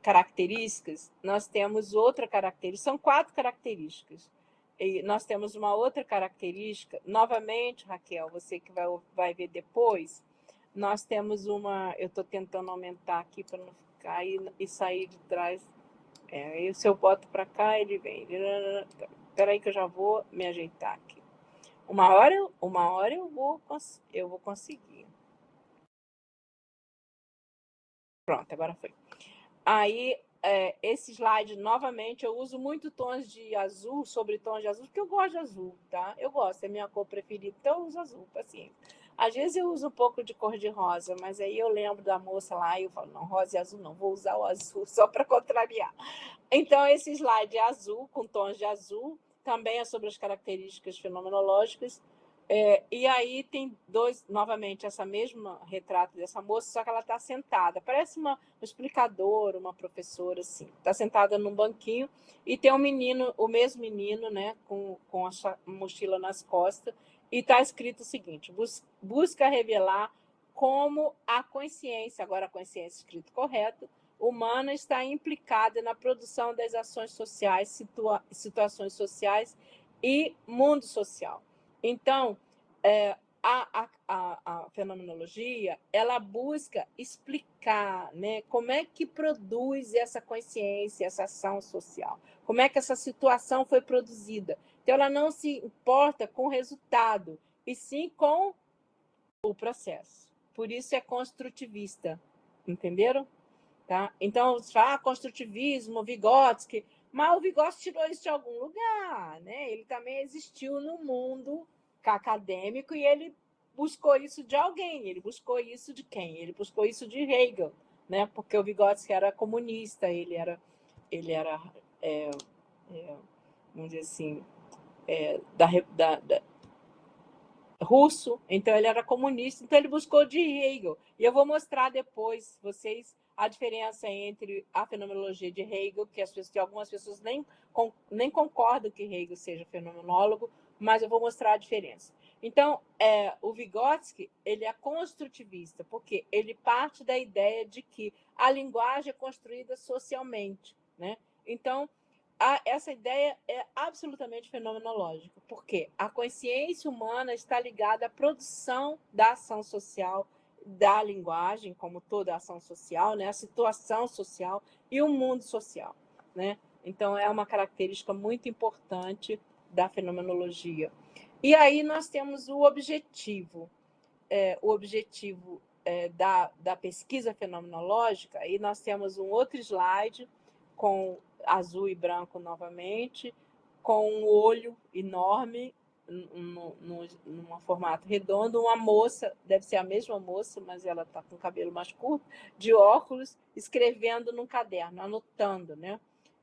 características, nós temos outra característica, são 4 características. E nós temos uma outra característica, novamente, Raquel, você que vai ver depois, nós temos eu estou tentando aumentar aqui para não ficar e sair de trás. E se eu boto para cá, ele vem. Espera aí que eu já vou me ajeitar aqui. Uma hora eu vou conseguir. Pronto, agora foi. Aí, esse slide, novamente, eu uso muito tons de azul, sobre tons de azul, porque eu gosto de azul, tá? Eu gosto, é minha cor preferida, então eu uso azul, paciência. Às vezes eu uso um pouco de cor de rosa, mas aí eu lembro da moça lá e eu falo, não, rosa e azul não, vou usar o azul só para contrariar. Então, esse slide é azul, com tons de azul, também é sobre as características fenomenológicas. E aí tem novamente, essa mesma retrato dessa moça, só que ela está sentada. Parece uma explicadora, uma professora, assim. Está sentada num banquinho e tem um menino, o mesmo menino, né, com a mochila nas costas, e está escrito o seguinte: busca revelar como a consciência, agora a consciência escrito correto, humana está implicada na produção das ações sociais, situações sociais e mundo social. Então, a fenomenologia, ela busca explicar, né, como é que produz essa consciência, essa ação social, como é que essa situação foi produzida. Então, ela não se importa com o resultado, e sim com o processo. Por isso é construtivista, entenderam? Tá? Então, construtivismo, Vygotsky, mas o Vygotsky tirou isso de algum lugar, né? Ele também existiu no mundo acadêmico e ele buscou isso de alguém. Ele buscou isso de quem? Ele buscou isso de Hegel, né? Porque o Vygotsky era comunista, ele era vamos dizer assim, russo, então ele era comunista, então ele buscou de Hegel. E eu vou mostrar depois vocês a diferença entre a fenomenologia de Hegel, que algumas pessoas nem concordam que Hegel seja fenomenólogo, mas eu vou mostrar a diferença. Então, o Vygotsky, ele é construtivista, porque ele parte da ideia de que a linguagem é construída socialmente, né? Então, essa ideia é absolutamente fenomenológica, porque a consciência humana está ligada à produção da ação social, da linguagem, como toda ação social, né? A situação social e o mundo social, né? Então, é uma característica muito importante da fenomenologia. E aí nós temos o objetivo. Da pesquisa fenomenológica, e nós temos um outro slide com azul e branco novamente, com um olho enorme num formato redondo, uma moça, deve ser a mesma moça, mas ela está com o cabelo mais curto, de óculos, escrevendo num caderno, anotando, né?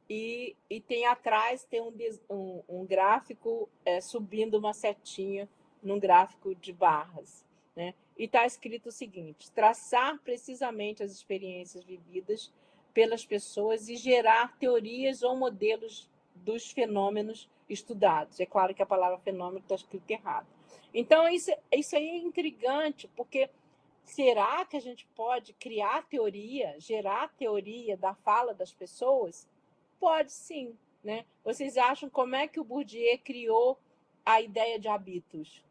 E tem atrás tem um gráfico subindo uma setinha num gráfico de barras, né? E está escrito o seguinte: traçar precisamente as experiências vividas pelas pessoas e gerar teorias ou modelos dos fenômenos estudados. É claro que a palavra fenômeno está escrita errado. Então, isso aí é intrigante, porque será que a gente pode criar teoria, gerar teoria da fala das pessoas? Pode sim, né? Vocês acham como é que o Bourdieu criou a ideia de habitos?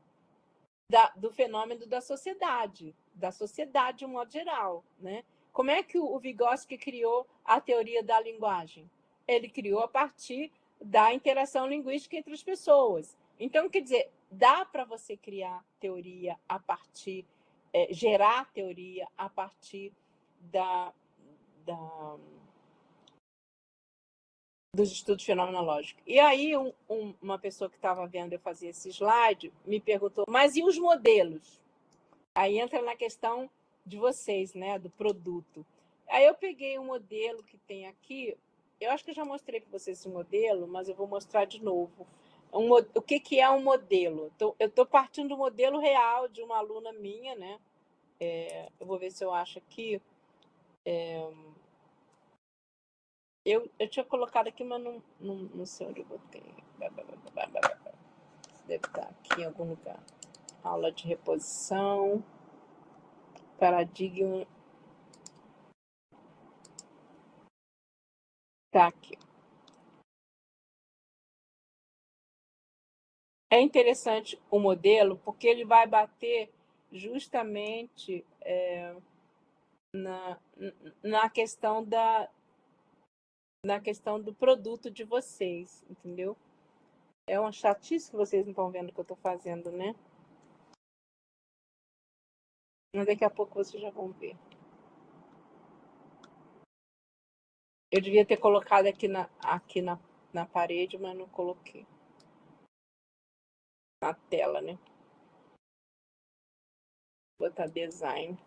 Do fenômeno da sociedade de um modo geral, né? Como é que o Vygotsky criou a teoria da linguagem? Ele criou a partir da interação linguística entre as pessoas. Então, quer dizer, dá para você criar teoria a partir, gerar teoria a partir dos estudos fenomenológicos. E aí, uma pessoa que estava vendo eu fazer esse slide me perguntou, mas e os modelos? Aí entra na questão de vocês, né, do produto. Aí eu peguei um modelo que tem aqui, eu acho que eu já mostrei para vocês esse modelo, mas eu vou mostrar de novo. O que é um modelo? Eu estou partindo do modelo real de uma aluna minha, né? Eu vou ver se eu acho aqui. Eu tinha colocado aqui, mas não sei onde eu botei. Deve estar aqui em algum lugar. Aula de reposição. Paradigma. Está aqui. É interessante o modelo, porque ele vai bater justamente na questão do produto de vocês, entendeu? É uma chatice que vocês não estão vendo que eu estou fazendo, né? Mas daqui a pouco vocês já vão ver. Eu devia ter colocado aqui na parede, mas não coloquei. Na tela, né? Vou botar design.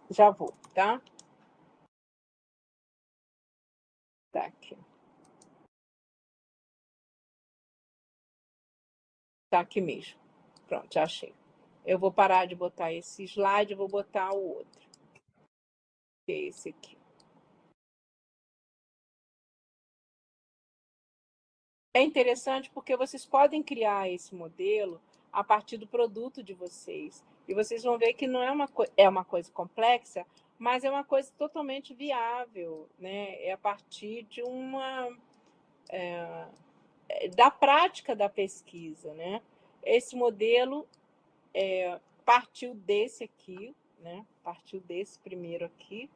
Já vou, tá? Tá aqui. Tá aqui mesmo. Pronto, já achei. Eu vou parar de botar esse slide e vou botar o outro. Que é esse aqui. É interessante porque vocês podem criar esse modelo a partir do produto de vocês. E vocês vão ver que não é uma coisa complexa, mas é uma coisa totalmente viável, né? É a partir de da prática da pesquisa, né? Esse modelo partiu desse aqui, né? Partiu desse primeiro aqui.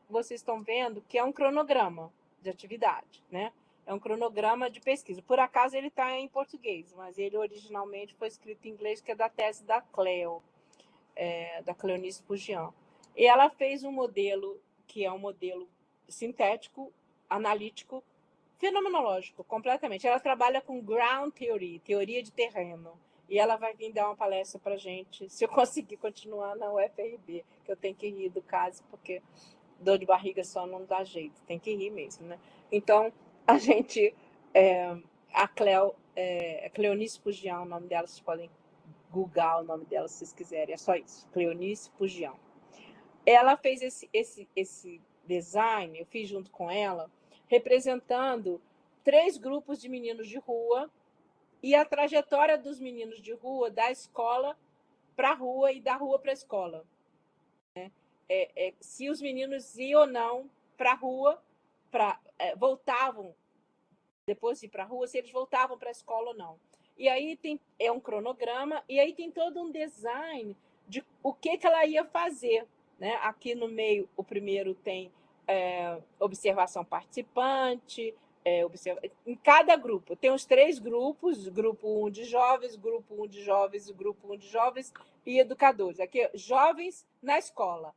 Vocês estão vendo que é um cronograma de atividade, né? É um cronograma de pesquisa. Por acaso ele está em português, mas ele originalmente foi escrito em inglês, que é da tese da Cleo, da Cleonice Pugian. E ela fez um modelo que é um modelo sintético, analítico, fenomenológico, completamente. Ela trabalha com ground theory, teoria de terreno. E ela vai vir dar uma palestra para a gente, se eu conseguir continuar na UFRB, que eu tenho que rir do caso, porque dor de barriga só não dá jeito, tem que rir mesmo, né? Então, a gente, a Cleonice Pugian, o nome dela, vocês podem googlar o nome dela se vocês quiserem, é só isso, Cleonice Pugian. Ela fez esse design, eu fiz junto com ela, representando 3 grupos de meninos de rua e a trajetória dos meninos de rua da escola para a rua e da rua para a escola. Né? Se os meninos iam ou não para a rua, voltavam, depois de ir para a rua, se eles voltavam para a escola ou não. E aí é um cronograma, e aí tem todo um design de o que ela ia fazer. Né? Aqui no meio, o primeiro tem observação participante, em cada grupo. Tem os 3 grupos, grupo 1 de jovens, grupo 1 de jovens, grupo 1 de jovens e educadores. Aqui, jovens na escola.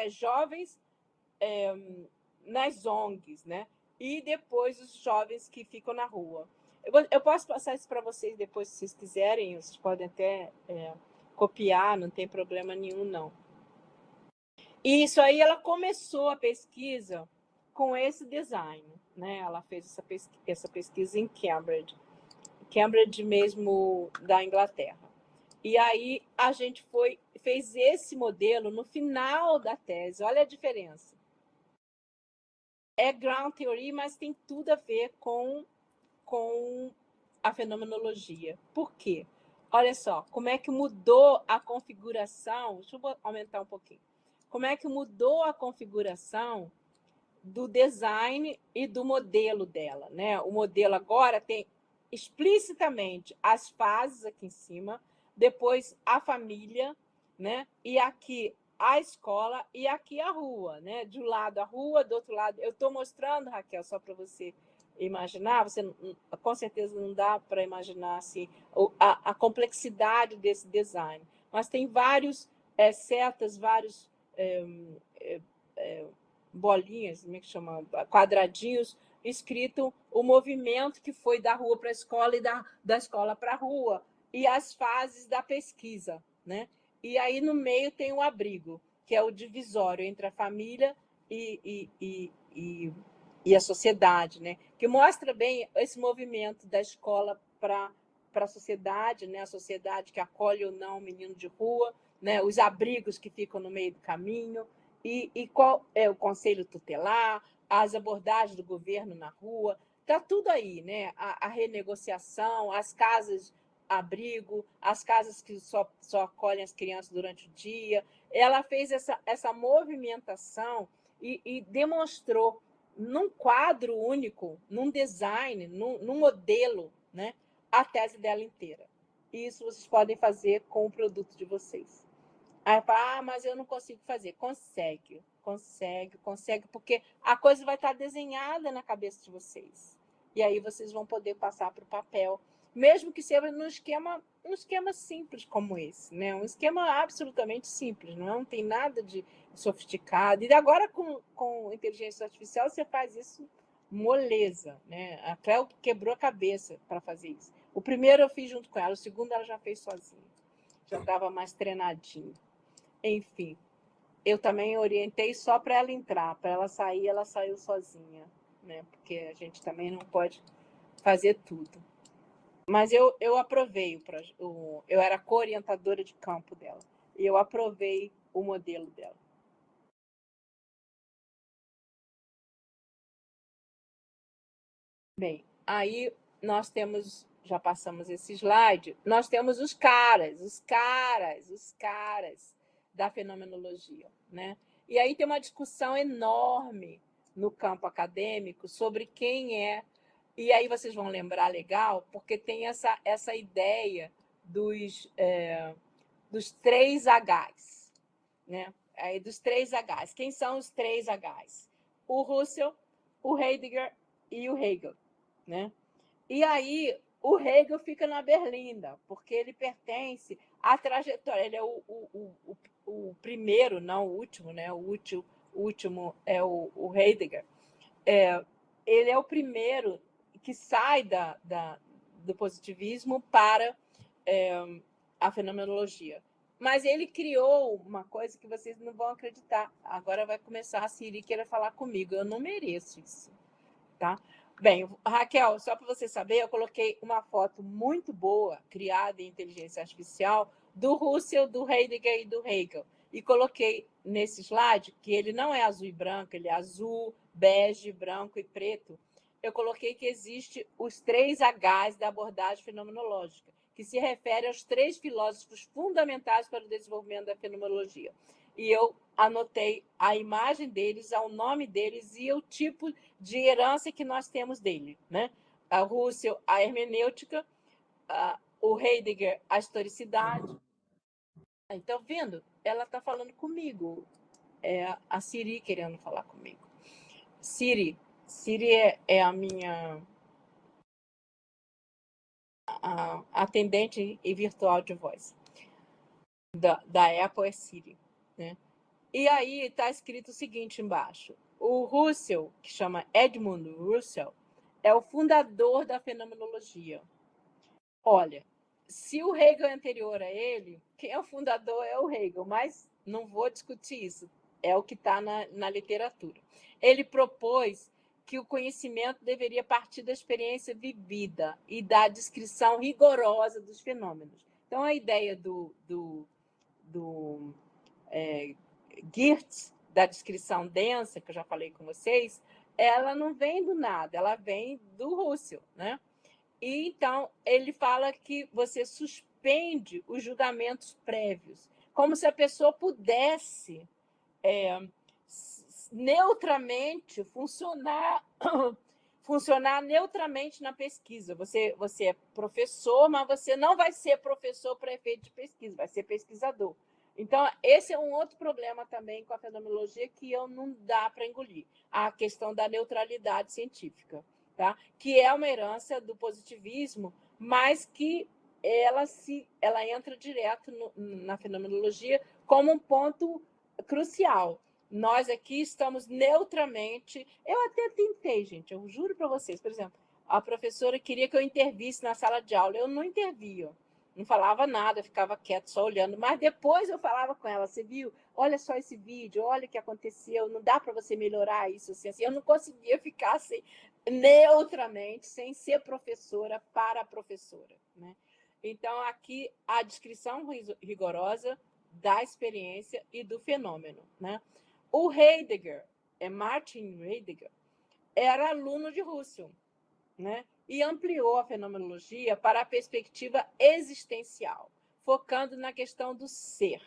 jovens nas ONGs, né? E depois os jovens que ficam na rua. Eu posso passar isso para vocês depois, se vocês quiserem, vocês podem até copiar, não tem problema nenhum, não. E isso aí, ela começou a pesquisa com esse design, né? Ela fez essa pesquisa em Cambridge mesmo, da Inglaterra. E aí a gente fez esse modelo no final da tese. Olha a diferença. É ground theory, mas tem tudo a ver com a fenomenologia. Por quê? Olha só, como é que mudou a configuração. Deixa eu aumentar um pouquinho. Como é que mudou a configuração do design e do modelo dela, né? O modelo agora tem explicitamente as fases aqui em cima, depois a família, né? E aqui a escola e aqui a rua, né? De um lado a rua, do outro lado. Eu estou mostrando, Raquel, só para você imaginar. Você com certeza não dá para imaginar assim a complexidade desse design, mas tem vários setas, vários bolinhas, como é que chama? Quadradinhos, escrito o movimento que foi da rua para a escola e da escola para a rua, e as fases da pesquisa, né? E aí no meio tem o abrigo, que é o divisório entre a família e a sociedade, né? Que mostra bem esse movimento da escola para a sociedade, né? A sociedade que acolhe ou não o menino de rua, né? Os abrigos que ficam no meio do caminho, e qual é o conselho tutelar, as abordagens do governo na rua, está tudo aí, né? A renegociação, as casas abrigo, as casas que só acolhem as crianças durante o dia. Ela fez essa movimentação e demonstrou num quadro único, num design, num modelo, né? A tese dela inteira. E isso vocês podem fazer com o produto de vocês. Aí fala, mas eu não consigo fazer. Consegue, porque a coisa vai estar desenhada na cabeça de vocês. E aí vocês vão poder passar para o papel, mesmo que seja num esquema simples como esse, né? Um esquema absolutamente simples, não tem nada de sofisticado. E agora com inteligência artificial você faz isso moleza, né? A Cleo quebrou a cabeça para fazer isso. O primeiro eu fiz junto com ela, o segundo ela já fez sozinha. Já estava mais treinadinha. Enfim, eu também orientei só para ela entrar, para ela sair, ela saiu sozinha, né? Porque a gente também não pode fazer tudo. Mas eu aprovei, eu era co-orientadora de campo dela, e eu aprovei o modelo dela. Bem, aí nós temos, já passamos esse slide, nós temos os caras da fenomenologia, né? E aí tem uma discussão enorme no campo acadêmico sobre quem é, e aí vocês vão lembrar legal, porque tem essa ideia dos 3 Hs, né? Aí, dos 3 Hs. Quem são os 3 Hs? O Russell, o Heidegger e o Hegel, né? E aí o Hegel fica na berlinda, porque ele pertence à trajetória, ele é o primeiro, não o último, né? O último é o Heidegger. Ele é o primeiro que sai do positivismo para a fenomenologia. Mas ele criou uma coisa que vocês não vão acreditar. Agora vai começar a Siri querer falar comigo. Eu não mereço isso, tá? Bem, Raquel, só para você saber, eu coloquei uma foto muito boa, criada em inteligência artificial, do Russell, do Heidegger e do Hegel. E coloquei nesse slide, que ele não é azul e branco, ele é azul, bege, branco e preto. Eu coloquei que existe os 3 Hs da abordagem fenomenológica, que se refere aos 3 filósofos fundamentais para o desenvolvimento da fenomenologia. E eu anotei a imagem deles, o nome deles e o tipo de herança que nós temos dele, né? A Russell, a hermenêutica, o Heidegger, a historicidade. Então, vendo? Ela está falando comigo. É a Siri querendo falar comigo. Siri é a minha atendente e virtual de voz. Da Apple é Siri, né? E aí está escrito o seguinte embaixo. O Russell, que chama Edmund Russell, é o fundador da fenomenologia. Olha, se o Hegel é anterior a ele, quem é o fundador é o Hegel, mas não vou discutir isso, é o que está na literatura. Ele propôs que o conhecimento deveria partir da experiência vivida e da descrição rigorosa dos fenômenos. Então, a ideia do Geertz, da descrição densa, que eu já falei com vocês, ela não vem do nada, ela vem do Russell, né? E então ele fala que você suspende os julgamentos prévios, como se a pessoa pudesse neutramente funcionar neutramente na pesquisa. Você é professor, mas você não vai ser professor para efeito de pesquisa, vai ser pesquisador. Então, esse é um outro problema também com a fenomenologia que eu não dá para engolir, a questão da neutralidade científica, tá? Que é uma herança do positivismo, mas que ela entra direto na fenomenologia como um ponto crucial. Nós aqui estamos neutramente. Eu até tentei, gente, eu juro para vocês. Por exemplo, a professora queria que eu intervisse na sala de aula. Eu não intervia, não falava nada, ficava quieto, só olhando. Mas depois eu falava com ela: você viu? Olha só esse vídeo, olha o que aconteceu. Não dá para você melhorar isso assim, assim. Eu não conseguia ficar assim, neutramente, sem ser professora para a professora, né? Então, aqui a descrição rigorosa da experiência e do fenômeno, né? O Heidegger, Martin Heidegger, era aluno de Russell, né? E ampliou a fenomenologia para a perspectiva existencial, focando na questão do ser.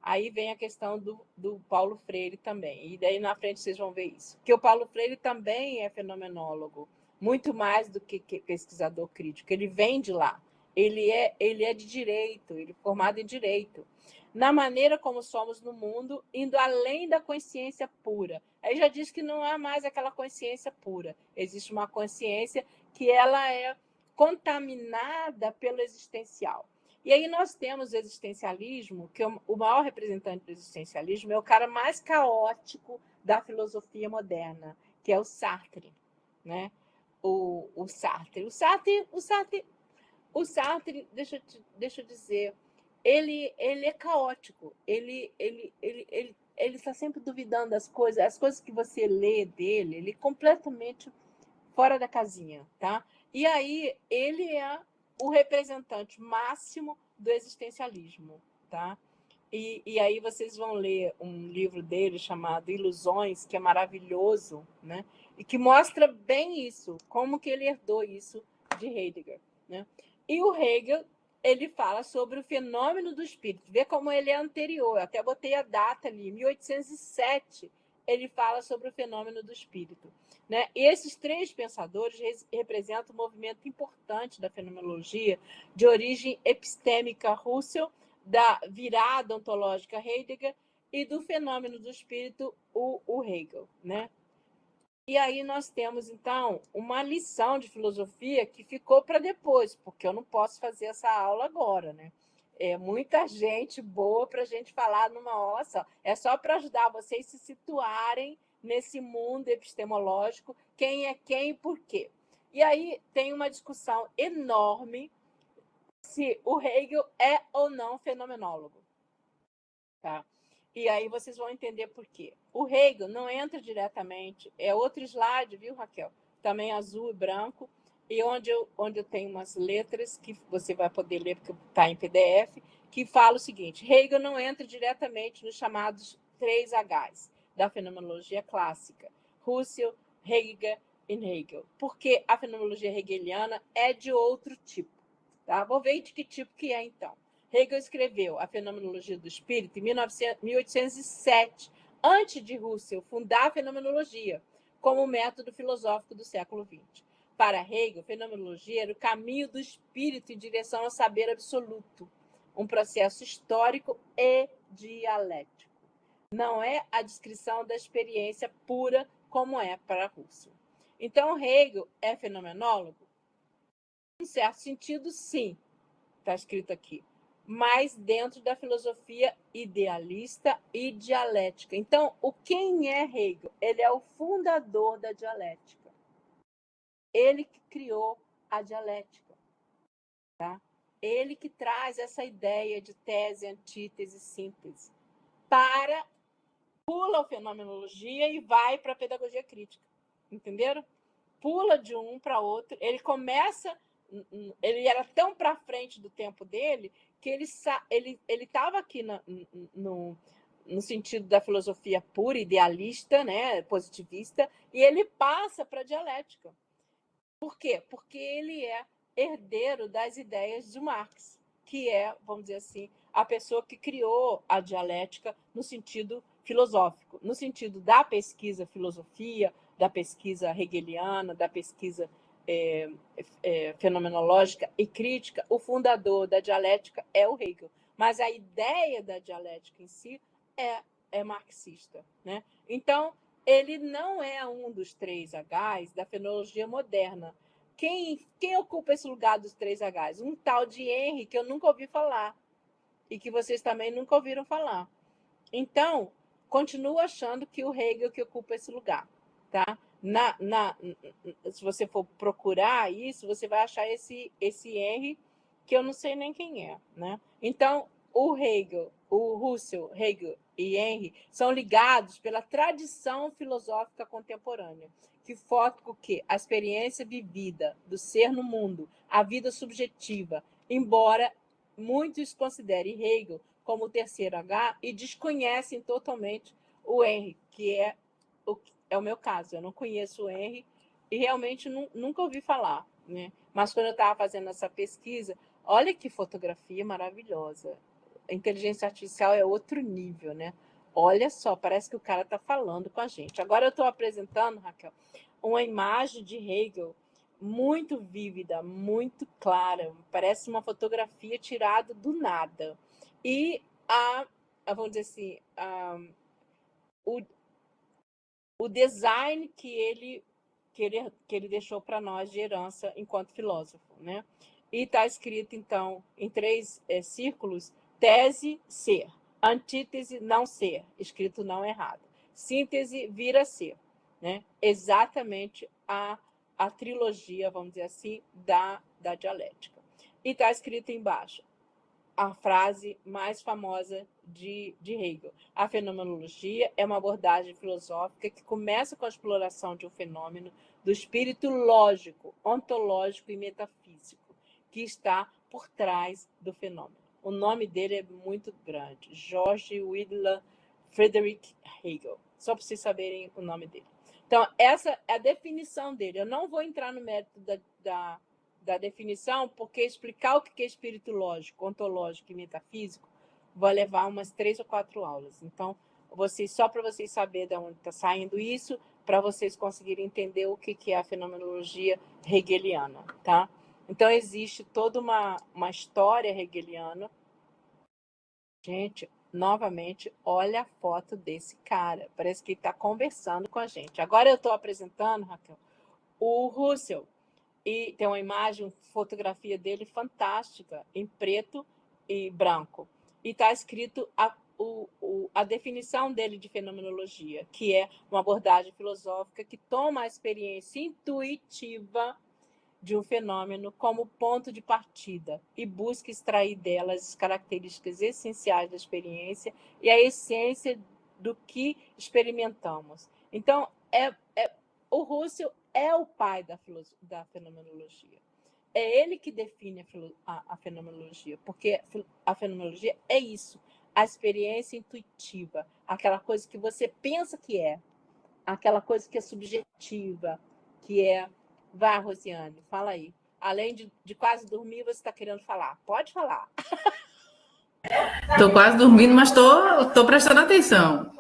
Aí vem a questão do Paulo Freire também, e daí na frente vocês vão ver isso. Que o Paulo Freire também é fenomenólogo, muito mais do que pesquisador crítico, ele vem de lá. Ele é de direito, ele é formado em direito. Na maneira como somos no mundo, indo além da consciência pura. Aí já diz que não é mais aquela consciência pura. Existe uma consciência que ela é contaminada pelo existencial. E aí nós temos o existencialismo, que o maior representante do existencialismo é o cara mais caótico da filosofia moderna, que é o Sartre, né? O Sartre. O Sartre, deixa eu dizer, ele é caótico, ele está sempre duvidando das coisas, as coisas que você lê dele, ele é completamente fora da casinha, tá? E aí ele é o representante máximo do existencialismo, tá? E aí vocês vão ler um livro dele chamado Ilusões, que é maravilhoso, né? E que mostra bem isso, como que ele herdou isso de Heidegger, né? E o Hegel, ele fala sobre o fenômeno do espírito. Vê como ele é anterior. Eu até botei a data ali, 1807, ele fala sobre o fenômeno do espírito, né? E esses três pensadores representam um movimento importante da fenomenologia de origem epistêmica Russell, da virada ontológica Heidegger e do fenômeno do espírito o Hegel, né? E aí nós temos, então, uma lição de filosofia que ficou para depois, porque eu não posso fazer essa aula agora, né? É muita gente boa para a gente falar numa aula só. É só para ajudar vocês se situarem nesse mundo epistemológico, quem é quem e por quê. E aí tem uma discussão enorme se o Hegel é ou não fenomenólogo, tá? E aí vocês vão entender por quê. O Hegel não entra diretamente, é outro slide, viu, Raquel? Também azul e branco, e onde eu tenho umas letras que você vai poder ler, porque está em PDF, que fala o seguinte: Hegel não entra diretamente nos chamados 3 Hs da fenomenologia clássica, Russell, Heidegger e Hegel, porque a fenomenologia hegeliana é de outro tipo. Tá? Vou ver de que tipo que é, então. Hegel escreveu A Fenomenologia do Espírito em 1807, antes de Russell fundar a fenomenologia como método filosófico do século XX. Para Hegel, fenomenologia era o caminho do espírito em direção ao saber absoluto, um processo histórico e dialético. Não é a descrição da experiência pura como é para Russell. Então, Hegel é fenomenólogo? Em certo sentido, sim. Está escrito aqui. mas dentro da filosofia idealista e dialética. Então, quem é Hegel? Ele é o fundador da dialética. Ele que criou a dialética. Tá? Ele que traz essa ideia de tese, antítese, síntese. Pula a fenomenologia e vai para a pedagogia crítica. Entenderam? Pula de um para outro. Ele ele era tão para frente do tempo dele que ele estava aqui no sentido da filosofia pura, idealista, né, positivista, e ele passa para a dialética. Por quê? Porque ele é herdeiro das ideias de Marx, que é, vamos dizer assim, a pessoa que criou a dialética no sentido filosófico, no sentido da pesquisa filosofia, da pesquisa hegeliana, da pesquisa fenomenológica e crítica. O fundador da dialética é o Hegel, mas a ideia da dialética em si é marxista, né? Então, ele não é um dos 3 Hs da fenomenologia moderna. Quem ocupa esse lugar dos 3 Hs? Um tal de Henry, que eu nunca ouvi falar, e que vocês também nunca ouviram falar. Então, continuo achando que o Hegel que ocupa esse lugar. Tá? Se você for procurar isso, você vai achar esse Henry, que eu não sei nem quem é. Né? Então, o Russell, Hegel e Henry são ligados pela tradição filosófica contemporânea, que foca o quê? A experiência vivida do ser no mundo, a vida subjetiva, embora muitos considerem Hegel como o 3º H e desconhecem totalmente o Henry, que é o meu caso. Eu não conheço o Henry e realmente nunca ouvi falar. Né? Mas quando eu estava fazendo essa pesquisa, olha que fotografia maravilhosa. A inteligência artificial é outro nível, né? Olha só, parece que o cara está falando com a gente. Agora eu estou apresentando, Raquel, uma imagem de Hegel muito vívida, muito clara. Parece uma fotografia tirada do nada. E vamos dizer assim, o design que ele deixou para nós de herança enquanto filósofo, né? E está escrito, então, em 3 círculos, tese, ser. Antítese, não ser. Escrito não errado. Síntese, vir a ser. Né? Exatamente a trilogia, vamos dizer assim, da dialética. E está escrito embaixo a frase mais famosa de Hegel. A fenomenologia é uma abordagem filosófica que começa com a exploração de um fenômeno do espírito lógico, ontológico e metafísico, que está por trás do fenômeno. O nome dele é muito grande, George Wilhelm Friedrich Hegel, só para vocês saberem o nome dele. Então, essa é a definição dele. Eu não vou entrar no mérito da definição, porque explicar o que é espírito lógico, ontológico e metafísico vai levar umas 3 ou 4 aulas. Então, só para vocês saberem de onde está saindo isso, para vocês conseguirem entender o que é a fenomenologia hegeliana. Tá? Então, existe toda uma história hegeliana. Gente, novamente, olha a foto desse cara. Parece que ele está conversando com a gente. Agora eu estou apresentando, Raquel, o Russell. E tem uma imagem, fotografia dele fantástica, em preto e branco. E está escrito a definição dele de fenomenologia, que é uma abordagem filosófica que toma a experiência intuitiva de um fenômeno como ponto de partida e busca extrair delas as características essenciais da experiência e a essência do que experimentamos. Então, o Russell é o pai da fenomenologia. É ele que define a fenomenologia, porque a fenomenologia é isso, a experiência intuitiva, aquela coisa que você pensa que é, aquela coisa que é subjetiva, que é... Vai, Rosiane, fala aí. Além de quase dormir, você está querendo falar. Pode falar. Estou quase dormindo, mas estou prestando atenção.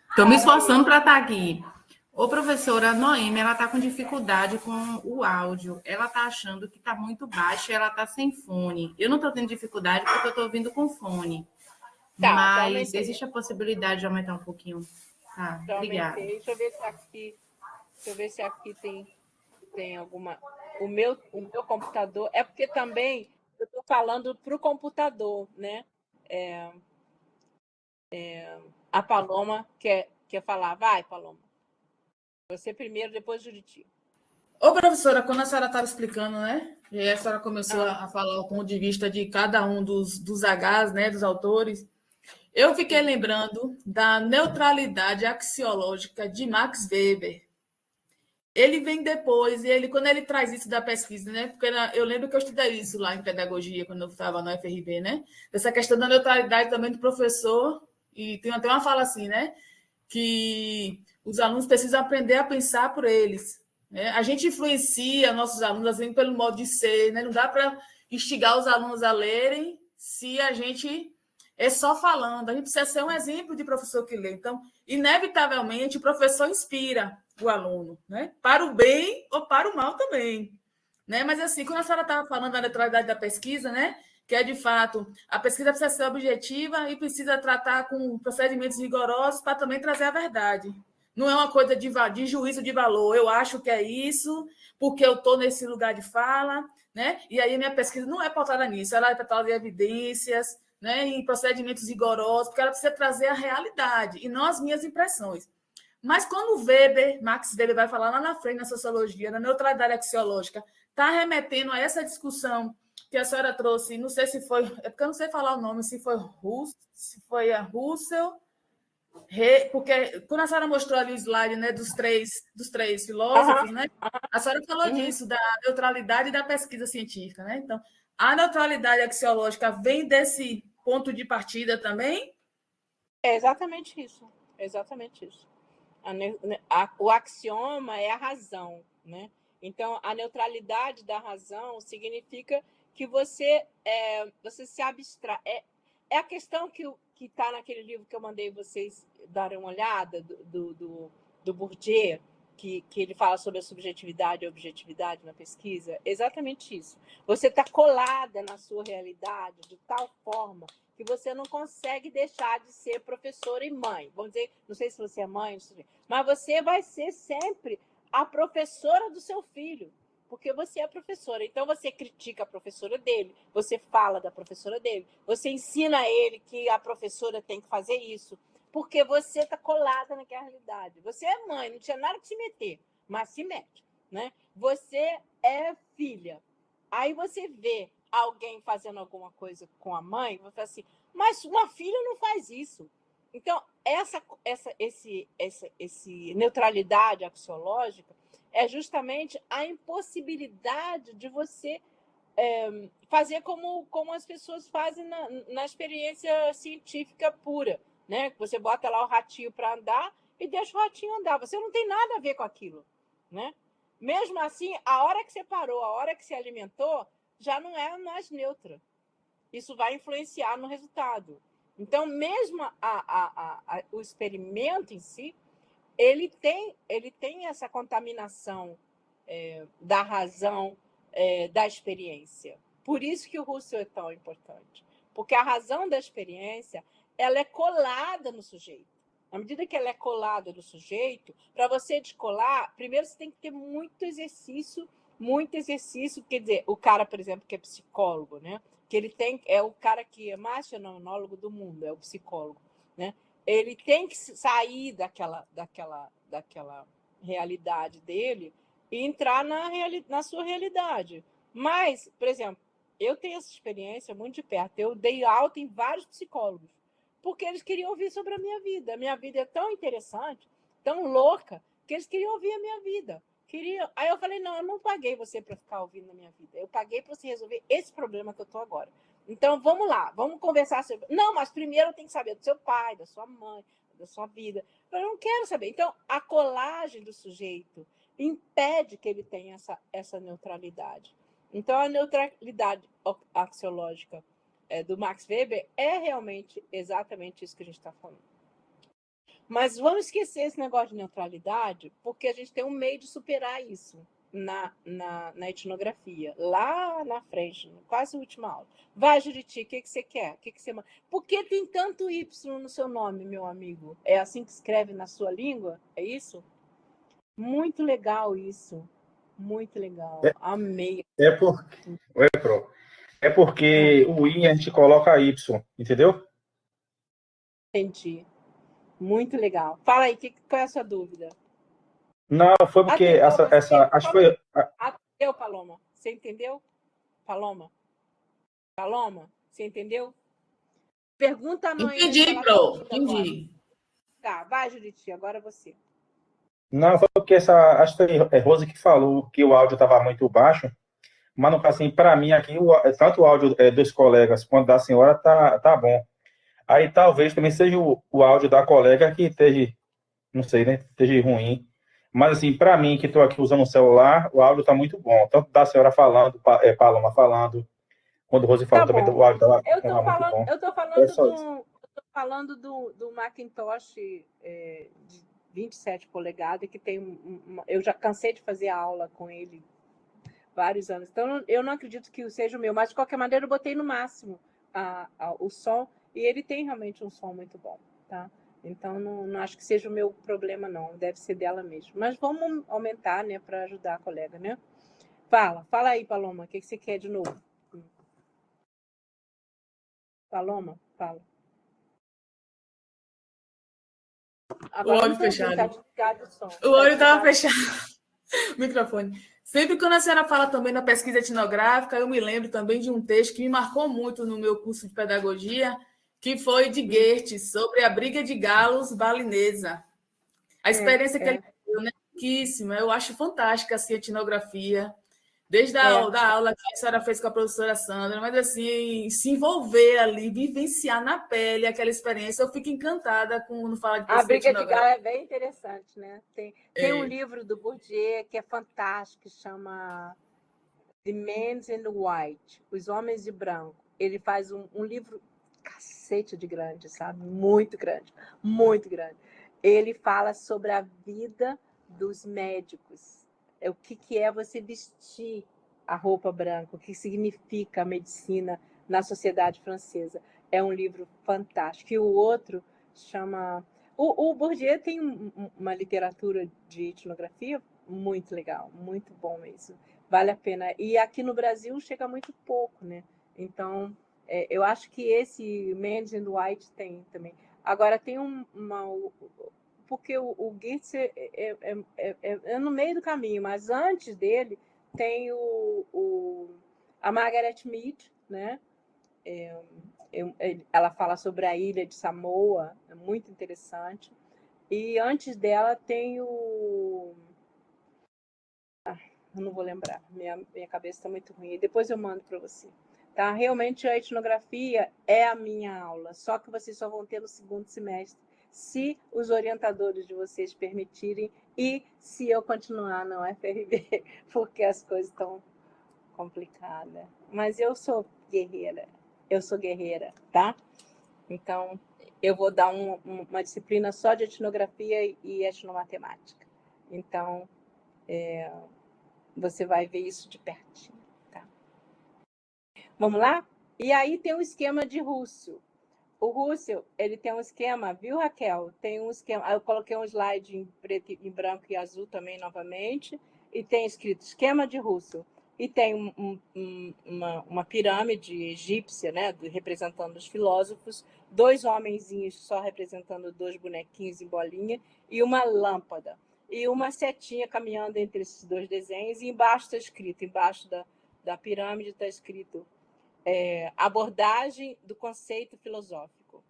Estou me esforçando para estar aqui. Ô, professora, a Noemi, ela está com dificuldade com o áudio. Ela está achando que está muito baixo e ela está sem fone. Eu não estou tendo dificuldade porque eu estou ouvindo com fone. Tá, mas existe a possibilidade de aumentar um pouquinho. Tá, obrigada. Deixa eu ver se aqui tem alguma... O meu computador... É porque também eu estou falando para o computador, né? A Paloma quer falar. Vai, Paloma. Você primeiro, depois Juriti. Ô, professora, quando a senhora estava explicando, né? E aí a senhora começou a falar o ponto de vista de cada um dos Hs, né? Dos autores. Eu fiquei lembrando da neutralidade axiológica de Max Weber. Ele vem depois, e quando ele traz isso da pesquisa, né? Porque eu lembro que eu estudei isso lá em pedagogia, quando eu estava no FRB, né? Essa questão da neutralidade também do professor, e tem até uma fala assim, né? Que os alunos precisam aprender a pensar por eles. Né? A gente influencia nossos alunos assim, pelo modo de ser, né? Não dá para instigar os alunos a lerem se a gente é só falando. A gente precisa ser um exemplo de professor que lê. Então, inevitavelmente, o professor inspira o aluno, né? Para o bem ou para o mal também. Né? Mas, assim, quando a senhora estava falando da neutralidade da pesquisa, né? Que é, de fato, a pesquisa precisa ser objetiva e precisa tratar com procedimentos rigorosos para também trazer a verdade. Não é uma coisa de juízo de valor. Eu acho que é isso, porque eu estou nesse lugar de fala, né? E aí minha pesquisa não é pautada nisso, ela é pautada em evidências, né? Em procedimentos rigorosos, porque ela precisa trazer a realidade e não as minhas impressões. Mas quando o Max Weber vai falar lá na frente na sociologia, na neutralidade axiológica, está remetendo a essa discussão que a senhora trouxe, não sei se foi, é porque eu não sei falar o nome, se foi a Russell, porque quando a senhora mostrou ali o slide, né, dos três filósofos, né, a senhora falou disso, da neutralidade da pesquisa científica, né? Então, a neutralidade axiológica vem desse ponto de partida também? É exatamente isso. Exatamente isso. O axioma é a razão, né? Então, a neutralidade da razão significa que você se abstrai. É a questão que está naquele livro que eu mandei vocês darem uma olhada, do Bourdieu, que ele fala sobre a subjetividade e a objetividade na pesquisa. Exatamente isso. Você está colada na sua realidade de tal forma que você não consegue deixar de ser professora e mãe. Vamos dizer, não sei se você é mãe, mas você vai ser sempre a professora do seu filho, porque você é professora. Então, você critica a professora dele, você fala da professora dele, você ensina a ele que a professora tem que fazer isso, porque você está colada naquela realidade. Você é mãe, não tinha nada que se meter, mas se mete, né? Você é filha. Aí você vê alguém fazendo alguma coisa com a mãe, você fala assim, mas uma filha não faz isso. Então, esse neutralidade axiológica é justamente a impossibilidade de você fazer como as pessoas fazem na experiência científica pura, né? Você bota lá o ratinho para andar e deixa o ratinho andar. Você não tem nada a ver com aquilo, né? Mesmo assim, a hora que você parou, a hora que você alimentou, já não é mais neutra. Isso vai influenciar no resultado. Então, mesmo o experimento em si, ele tem essa contaminação da razão, da experiência. Por isso que o Russell é tão importante. Porque a razão da experiência, ela é colada no sujeito. À medida que ela é colada no sujeito, para você descolar, primeiro você tem que ter muito exercício, quer dizer, o cara, por exemplo, que é psicólogo, né? Que ele é o cara que é mais fenomenólogo do mundo, é o psicólogo, né? Ele tem que sair daquela realidade dele e entrar na sua realidade. Mas, por exemplo, eu tenho essa experiência muito de perto. Eu dei alta em vários psicólogos, porque eles queriam ouvir sobre a minha vida. A minha vida é tão interessante, tão louca, que eles queriam ouvir a minha vida. Aí eu falei, não, eu não paguei você para ficar ouvindo a minha vida. Eu paguei para você resolver esse problema que eu estou agora. Então, vamos lá, vamos conversar sobre... Não, mas primeiro eu tenho que saber do seu pai, da sua mãe, da sua vida. Eu não quero saber. Então, a colagem do sujeito impede que ele tenha essa neutralidade. Então, a neutralidade axiológica do Max Weber é realmente exatamente isso que a gente está falando. Mas vamos esquecer esse negócio de neutralidade, porque a gente tem um meio de superar isso na etnografia, lá na frente, quase a última aula. Vai, Juriti, o que você quer? Por que tem tanto Y no seu nome, meu amigo? É assim que escreve na sua língua? É isso? Muito legal isso. Muito legal. Amei. Oi, Pro. É porque o I a gente coloca Y, entendeu? Entendi. Muito legal. Fala aí, qual é a sua dúvida? Não, foi porque Atendeu você? acho que foi. Atendeu, Paloma? Você entendeu? Paloma? Paloma, você entendeu? Pergunta a Noemi se Entendi, ela tá Pro. ouvindo agora. Entendi. Tá, vai, Juriti, agora você. Não, foi porque acho que foi a Rose que falou que o áudio estava muito baixo, mas no caso, assim, para mim aqui, tanto o áudio dos colegas quanto da senhora tá bom. Aí talvez também seja o áudio da colega que esteja, não sei, né, esteja ruim. Mas assim, para mim que estou aqui usando o celular, o áudio está muito bom. Tanto da senhora falando, Paloma falando, quando o Rose falou Tá também, bom. o áudio Eu estava tô muito falando, bom. eu tô É falando só isso. do Macintosh de 27 polegadas, que tem eu já cansei de fazer aula com ele vários anos. Então, eu não acredito que seja o meu, mas de qualquer maneira eu botei no máximo o som, e ele tem realmente um som muito bom, tá? Então, não acho que seja o meu problema, não. Deve ser dela mesmo. Mas vamos aumentar, né, para ajudar a colega, né? Fala aí, Paloma, o que você quer de novo? Paloma, fala. Agora O olho não tô ouvindo, tá fechado. desligado o som. O olho estava fechado. Microfone. Sempre que a senhora fala também na pesquisa etnográfica, eu me lembro também de um texto que me marcou muito no meu curso de pedagogia, que foi de Goethe, sobre a briga de galos balinesa. A experiência que ele teve, né, riquíssima. Eu acho fantástica assim, a etnografia. Desde da aula que a senhora fez com a professora Sandra, mas assim, se envolver ali, vivenciar na pele aquela experiência, eu fico encantada quando fala de A pesquisa briga de galo etnográfica. é bem interessante, né? Tem um livro do Bourdieu que é fantástico, que chama The Men in White, Os Homens de Branco. Ele faz um livro cacete de grande, sabe? Muito grande, muito grande. Ele fala sobre a vida dos médicos. O que é você vestir a roupa branca, o que significa a medicina na sociedade francesa. É um livro fantástico. E o outro chama... O Bourdieu tem uma literatura de etnografia muito legal, muito bom mesmo. Vale a pena. E aqui no Brasil chega muito pouco, né? Então, eu acho que esse Man in White tem também. Agora, tem porque o Goethe é no meio do caminho, mas antes dele tem a Margaret Mead, né? Ela fala sobre a ilha de Samoa, é muito interessante. E antes dela tem eu não vou lembrar, minha cabeça está muito ruim. Depois eu mando para você. Tá? Realmente a etnografia é a minha aula, só que vocês só vão ter no segundo semestre, se os orientadores de vocês permitirem e se eu continuar na UFRB, porque as coisas estão complicadas. Mas eu sou guerreira, tá? Então, eu vou dar uma disciplina só de etnografia e etnomatemática. Então, você vai ver isso de pertinho, tá? Vamos lá? E aí tem um esquema de Russell. O Russell, ele tem um esquema, viu, Raquel? Tem um esquema. Eu coloquei um slide em preto, em branco e azul também, novamente, e tem escrito esquema de Russell. E tem uma pirâmide egípcia, né, representando os filósofos, dois homenzinhos só representando dois bonequinhos em bolinha e uma lâmpada. E uma setinha caminhando entre esses dois desenhos, e embaixo está escrito, embaixo da pirâmide está escrito abordagem do conceito filosófico.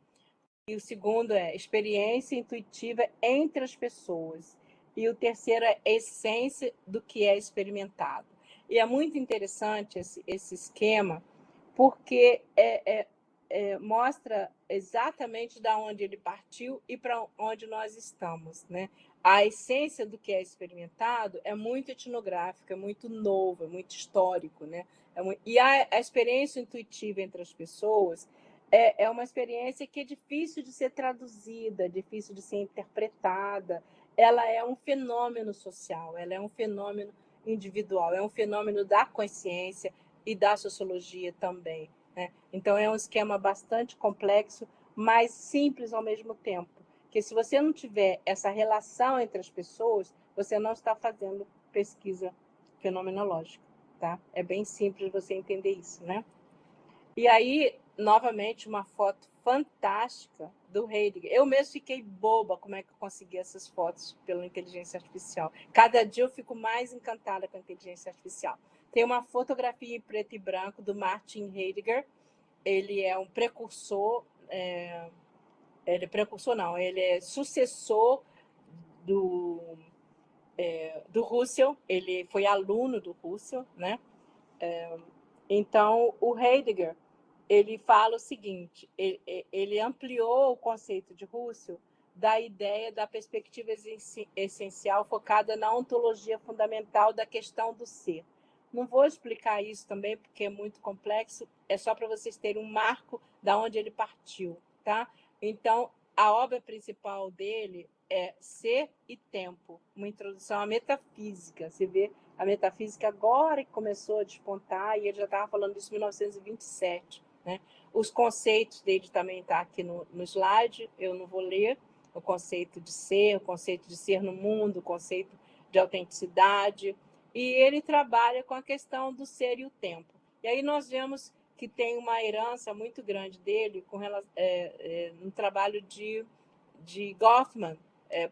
E o segundo é experiência intuitiva entre as pessoas. E o terceiro é essência do que é experimentado. E é muito interessante esse esquema, porque mostra exatamente de onde ele partiu e para onde nós estamos, né? A essência do que é experimentado é muito etnográfica, é muito novo, é muito histórico, né? E a experiência intuitiva entre as pessoas é uma experiência que é difícil de ser traduzida, difícil de ser interpretada. Ela é um fenômeno social, ela é um fenômeno individual, é um fenômeno da consciência e da sociologia também, né? Então, é um esquema bastante complexo, mas simples ao mesmo tempo. Porque se você não tiver essa relação entre as pessoas, você não está fazendo pesquisa fenomenológica, tá? É bem simples você entender isso, né? E aí, novamente, uma foto fantástica do Heidegger. Eu mesmo fiquei boba como é que eu consegui essas fotos pela inteligência artificial. Cada dia eu fico mais encantada com a inteligência artificial. Tem uma fotografia em preto e branco do Martin Heidegger. Ele é um precursor, ele é precursor não, ele é sucessor do Husserl. Ele foi aluno do Husserl, né? Então, o Heidegger, ele fala o seguinte, ele ampliou o conceito de Husserl da ideia da perspectiva essencial focada na ontologia fundamental da questão do ser. Não vou explicar isso também, porque é muito complexo, é só para vocês terem um marco da onde ele partiu, tá? Então, a obra principal dele é Ser e Tempo, uma introdução à metafísica. Você vê a metafísica agora que começou a despontar, e ele já estava falando disso em 1927. Né? Os conceitos dele também estão aqui no slide, eu não vou ler. O conceito de ser no mundo, o conceito de autenticidade. E ele trabalha com a questão do ser e o tempo. E aí nós vemos que tem uma herança muito grande dele com no trabalho de Goffman,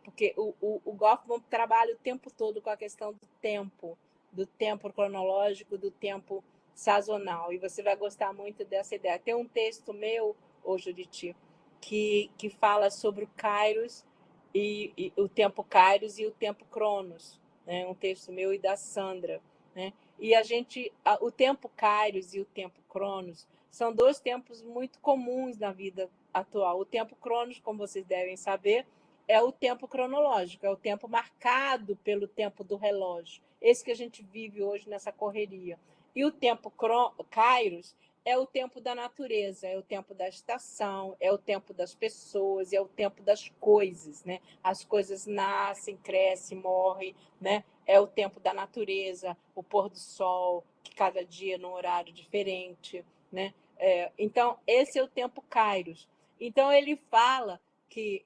porque o Goffman trabalha o tempo todo com a questão do tempo cronológico, do tempo sazonal, e você vai gostar muito dessa ideia. Tem um texto meu, Judith, que fala sobre o Kairos, e o tempo Kairos e o tempo Cronos, né? Um texto meu e da Sandra. Né? E o tempo Kairos e o tempo Cronos são dois tempos muito comuns na vida atual. O tempo Cronos, como vocês devem saber, é o tempo cronológico, é o tempo marcado pelo tempo do relógio, esse que a gente vive hoje nessa correria. E o tempo Kairos é o tempo da natureza, é o tempo da estação, é o tempo das pessoas, é o tempo das coisas. Né? As coisas nascem, crescem, morrem, né? É o tempo da natureza, o pôr do sol, que cada dia num horário diferente. Né? Então, esse é o tempo Kairos. Então, ele fala que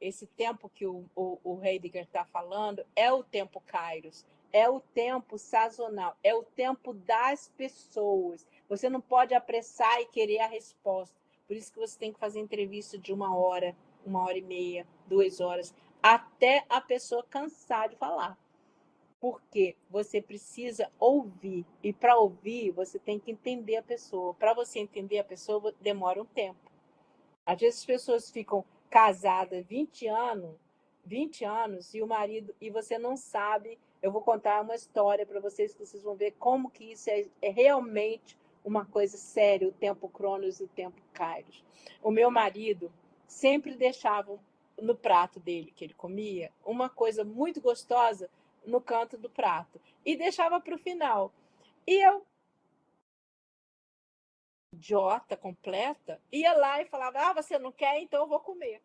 esse tempo que o Heidegger está falando é o tempo Kairos, é o tempo sazonal, é o tempo das pessoas. Você não pode apressar e querer a resposta. Por isso que você tem que fazer entrevista de 1 hora, 1h30, 2 horas, até a pessoa cansar de falar. Porque você precisa ouvir. E para ouvir, você tem que entender a pessoa. Para você entender a pessoa, demora um tempo. Às vezes as pessoas ficam casadas 20 anos e o marido, e você não sabe. Eu vou contar uma história para vocês, que vocês vão ver como que isso é realmente uma coisa séria, o tempo Cronos e o tempo Kairos. O meu marido sempre deixava no prato dele, que ele comia, uma coisa muito gostosa no canto do prato. E deixava para o final. E eu, idiota completa, ia lá e falava, você não quer? Então eu vou comer.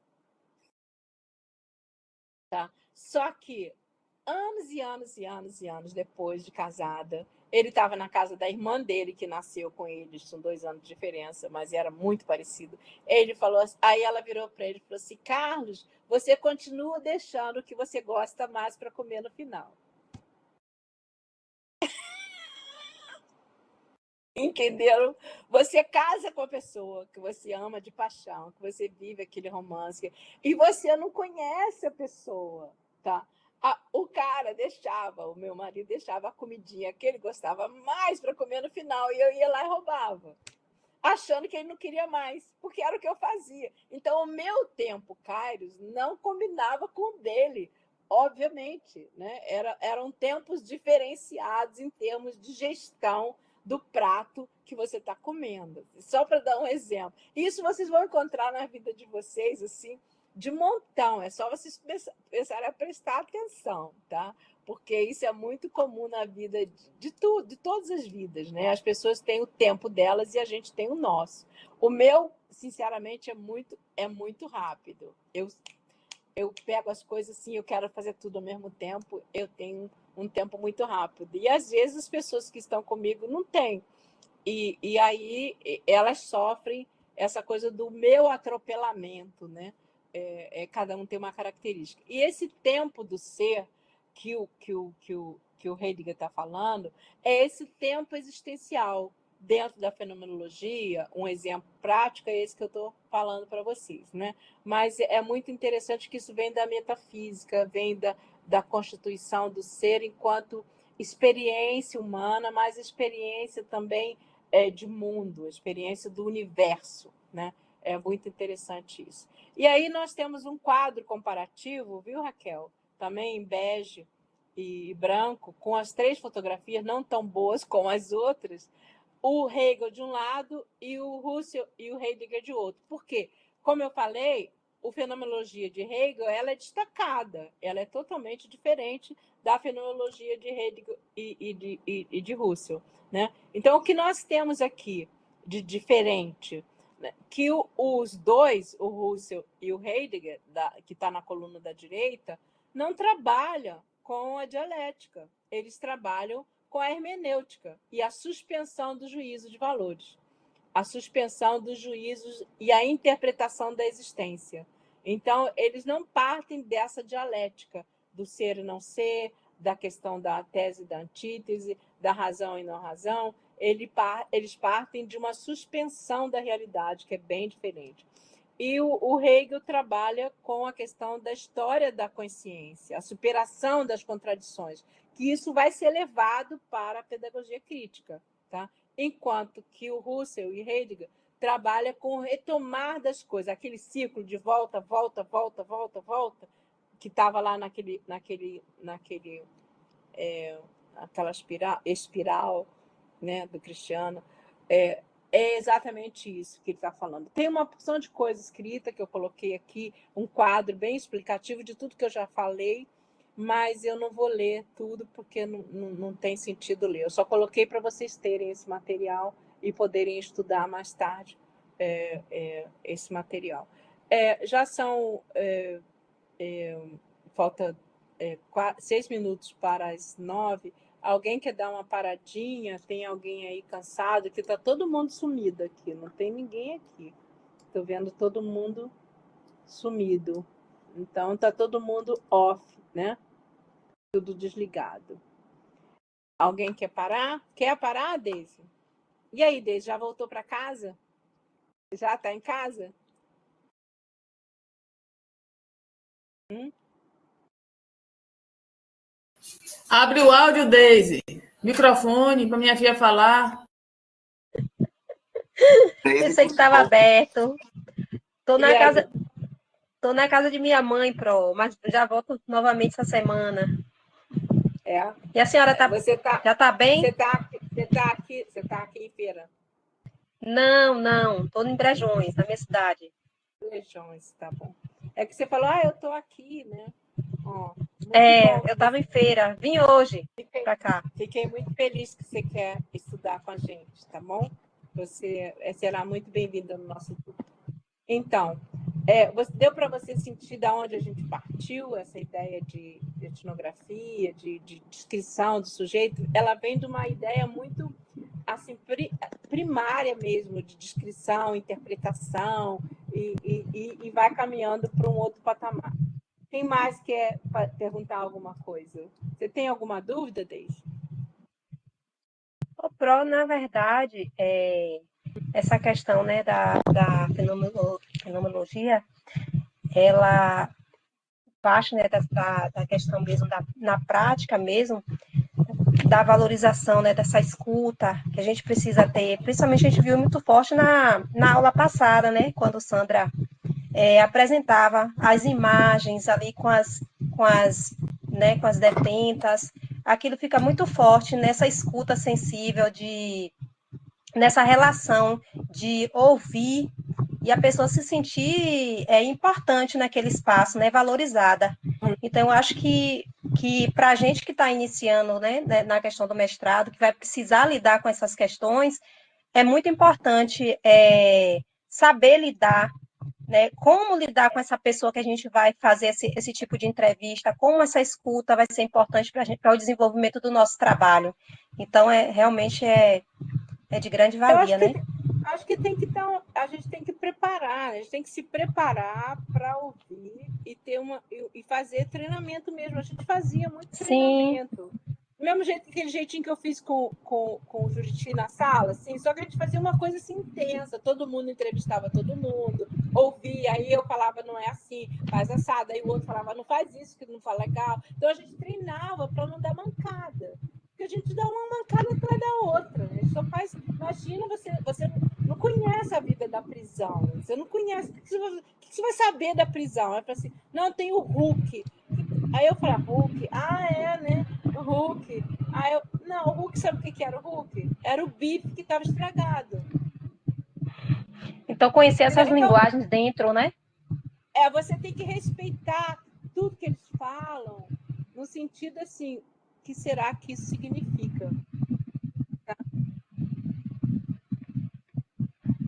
Tá? Só que anos e anos e anos e anos depois de casada, ele estava na casa da irmã dele, que nasceu com eles, são 2 anos de diferença, mas era muito parecido. Ele falou, aí ela virou para ele e falou assim, Carlos, você continua deixando o que você gosta mais para comer no final. Entenderam? Você casa com a pessoa que você ama de paixão, que você vive aquele romance, e você não conhece a pessoa, tá? O cara deixava, o meu marido deixava a comidinha que ele gostava mais para comer no final, e eu ia lá e roubava, achando que ele não queria mais, porque era o que eu fazia. Então, o meu tempo, Kairos, não combinava com o dele, obviamente. Né? Eram tempos diferenciados em termos de gestão do prato que você está comendo. Só para dar um exemplo. Isso vocês vão encontrar na vida de vocês, assim, de montão. É só vocês começarem a prestar atenção, tá? Porque isso é muito comum na vida de todas as vidas, né? As pessoas têm o tempo delas e a gente tem o nosso. O meu, sinceramente, é muito rápido. Eu pego as coisas assim, eu quero fazer tudo ao mesmo tempo, eu tenho um tempo muito rápido. E às vezes as pessoas que estão comigo não têm. E aí elas sofrem essa coisa do meu atropelamento, né? Cada um tem uma característica. E esse tempo do ser que o Heidegger está falando é esse tempo existencial, dentro da fenomenologia, um exemplo prático é esse que eu estou falando para vocês, né? Mas é muito interessante que isso vem da metafísica, vem da constituição do ser enquanto experiência humana, mas experiência também de mundo, experiência do universo, né? É muito interessante isso. E aí nós temos um quadro comparativo, viu, Raquel? Também em bege e branco, com as 3 fotografias não tão boas como as outras, o Hegel de um lado e o Husserl e o Heidegger de outro. Por quê? Como eu falei, a fenomenologia de Hegel ela é destacada, ela é totalmente diferente da fenomenologia de Heidegger e de Husserl, né? Então, o que nós temos aqui de diferente, né? Que os dois, o Husserl e o Heidegger, que está na coluna da direita, não trabalham com a dialética, eles trabalham com a hermenêutica e a suspensão do juízo de valores, a suspensão dos juízos e a interpretação da existência. Então, eles não partem dessa dialética do ser e não ser, da questão da tese e da antítese, da razão e não razão. Eles partem de uma suspensão da realidade, que é bem diferente. E o Hegel trabalha com a questão da história da consciência, a superação das contradições, que isso vai ser levado para a pedagogia crítica, tá? Enquanto que o Husserl e Heidegger trabalham com o retomar das coisas, aquele ciclo de volta, volta, volta, volta, volta, que estava lá aquela espiral, né, do Cristiano. É exatamente isso que ele está falando. Tem uma porção de coisa escrita que eu coloquei aqui, um quadro bem explicativo de tudo que eu já falei, mas eu não vou ler tudo porque não tem sentido ler. Eu só coloquei para vocês terem esse material e poderem estudar mais tarde esse material. Já são... falta 6 minutos para as 9. Alguém quer dar uma paradinha? Tem alguém aí cansado? Que está todo mundo sumido aqui. Não tem ninguém aqui. Estou vendo todo mundo sumido. Então, está todo mundo off, né? Tudo desligado. Alguém quer parar? Quer parar, Deise? E aí, Deise, já voltou para casa? Já está em casa? Abre o áudio, Deise. Microfone para minha filha falar. Pensei que estava aberto. Tô na casa de minha mãe, mas já volto novamente essa semana. E a senhora já está bem? Você tá aqui em Feira? Não. Estou em Brejões, na minha cidade. Brejões, tá bom. É que você falou, eu estou aqui, né? Eu estava em Feira. Vim hoje para cá. Fiquei muito feliz que você quer estudar com a gente, tá bom? Você será muito bem-vinda no nosso grupo. Então, deu para você sentir de onde a gente partiu, essa ideia de etnografia, de descrição do sujeito? Ela vem de uma ideia muito assim, primária mesmo, de descrição, interpretação, e vai caminhando para um outro patamar. Quem mais quer perguntar alguma coisa? Você tem alguma dúvida, Deise? O PRO, na verdade, essa questão, né, da fenomenologia, ela parte, né, da questão mesmo, na prática mesmo, da valorização, né, dessa escuta que a gente precisa ter. Principalmente a gente viu muito forte na aula passada, né, quando Sandra apresentava as imagens ali com as detentas. Aquilo fica muito forte nessa escuta sensível, nessa relação de ouvir e a pessoa se sentir importante naquele espaço, né, valorizada. Então, eu acho que para a gente que está iniciando, né, na questão do mestrado, que vai precisar lidar com essas questões, é muito importante saber lidar, né, como lidar com essa pessoa que a gente vai fazer esse tipo de entrevista, como essa escuta vai ser importante para o desenvolvimento do nosso trabalho. Então, realmente é de grande valia, né? Acho que a gente tem que preparar, a gente tem que se preparar para ouvir e fazer treinamento mesmo. A gente fazia muito treinamento. Do mesmo jeito, aquele jeitinho que eu fiz com o Juriti na sala, assim, só que a gente fazia uma coisa assim intensa, todo mundo entrevistava todo mundo, ouvia, aí eu falava, não é assim, faz assado, aí o outro falava, não faz isso, que não fala legal. Então a gente treinava para não dar mancada, porque a gente dá uma mancada atrás da outra, a gente só faz, imagina, você não conhece a vida da prisão, você não conhece, o que você vai saber da prisão? É para assim, não, tem o Hulk. Aí eu falei, Hulk? Ah, é, né? O Hulk. Aí não, o Hulk, sabe o que era o Hulk? Era o bife que estava estragado. Então, conhecer essas linguagens dentro, né? Você tem que respeitar tudo que eles falam, no sentido assim, o que será que isso significa? Tá?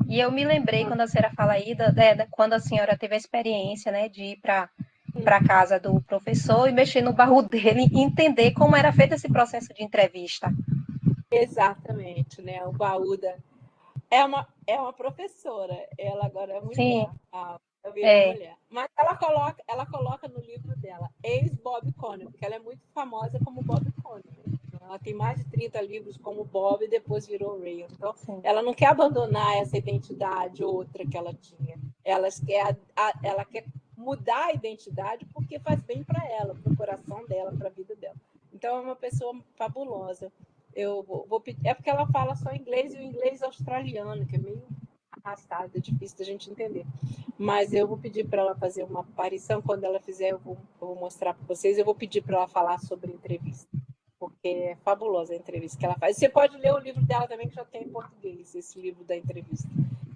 E eu me lembrei, quando a senhora fala aí, quando a senhora teve a experiência, né, de ir para a casa do professor e mexer no baú dele e entender como era feito esse processo de entrevista. Exatamente, né? O baú é uma professora, ela agora é mulher. Sim. Mulher. Mas ela coloca no livro dela, ex-Bob Conner, porque ela é muito famosa como Bob Conner. Ela tem mais de 30 livros como Bob e depois virou Ray. Então, ela não quer abandonar essa identidade outra que ela tinha. Ela quer mudar a identidade porque faz bem para ela, para o coração dela, para a vida dela. Então, é uma pessoa fabulosa. Eu vou pedir, é porque ela fala só inglês e o inglês australiano, que é meio arrastado, é difícil da gente entender. Mas eu vou pedir para ela fazer uma aparição. Quando ela fizer, eu vou mostrar para vocês. Eu vou pedir para ela falar sobre entrevista, porque é fabulosa a entrevista que ela faz. Você pode ler o livro dela também, que já tem em português, esse livro da entrevista,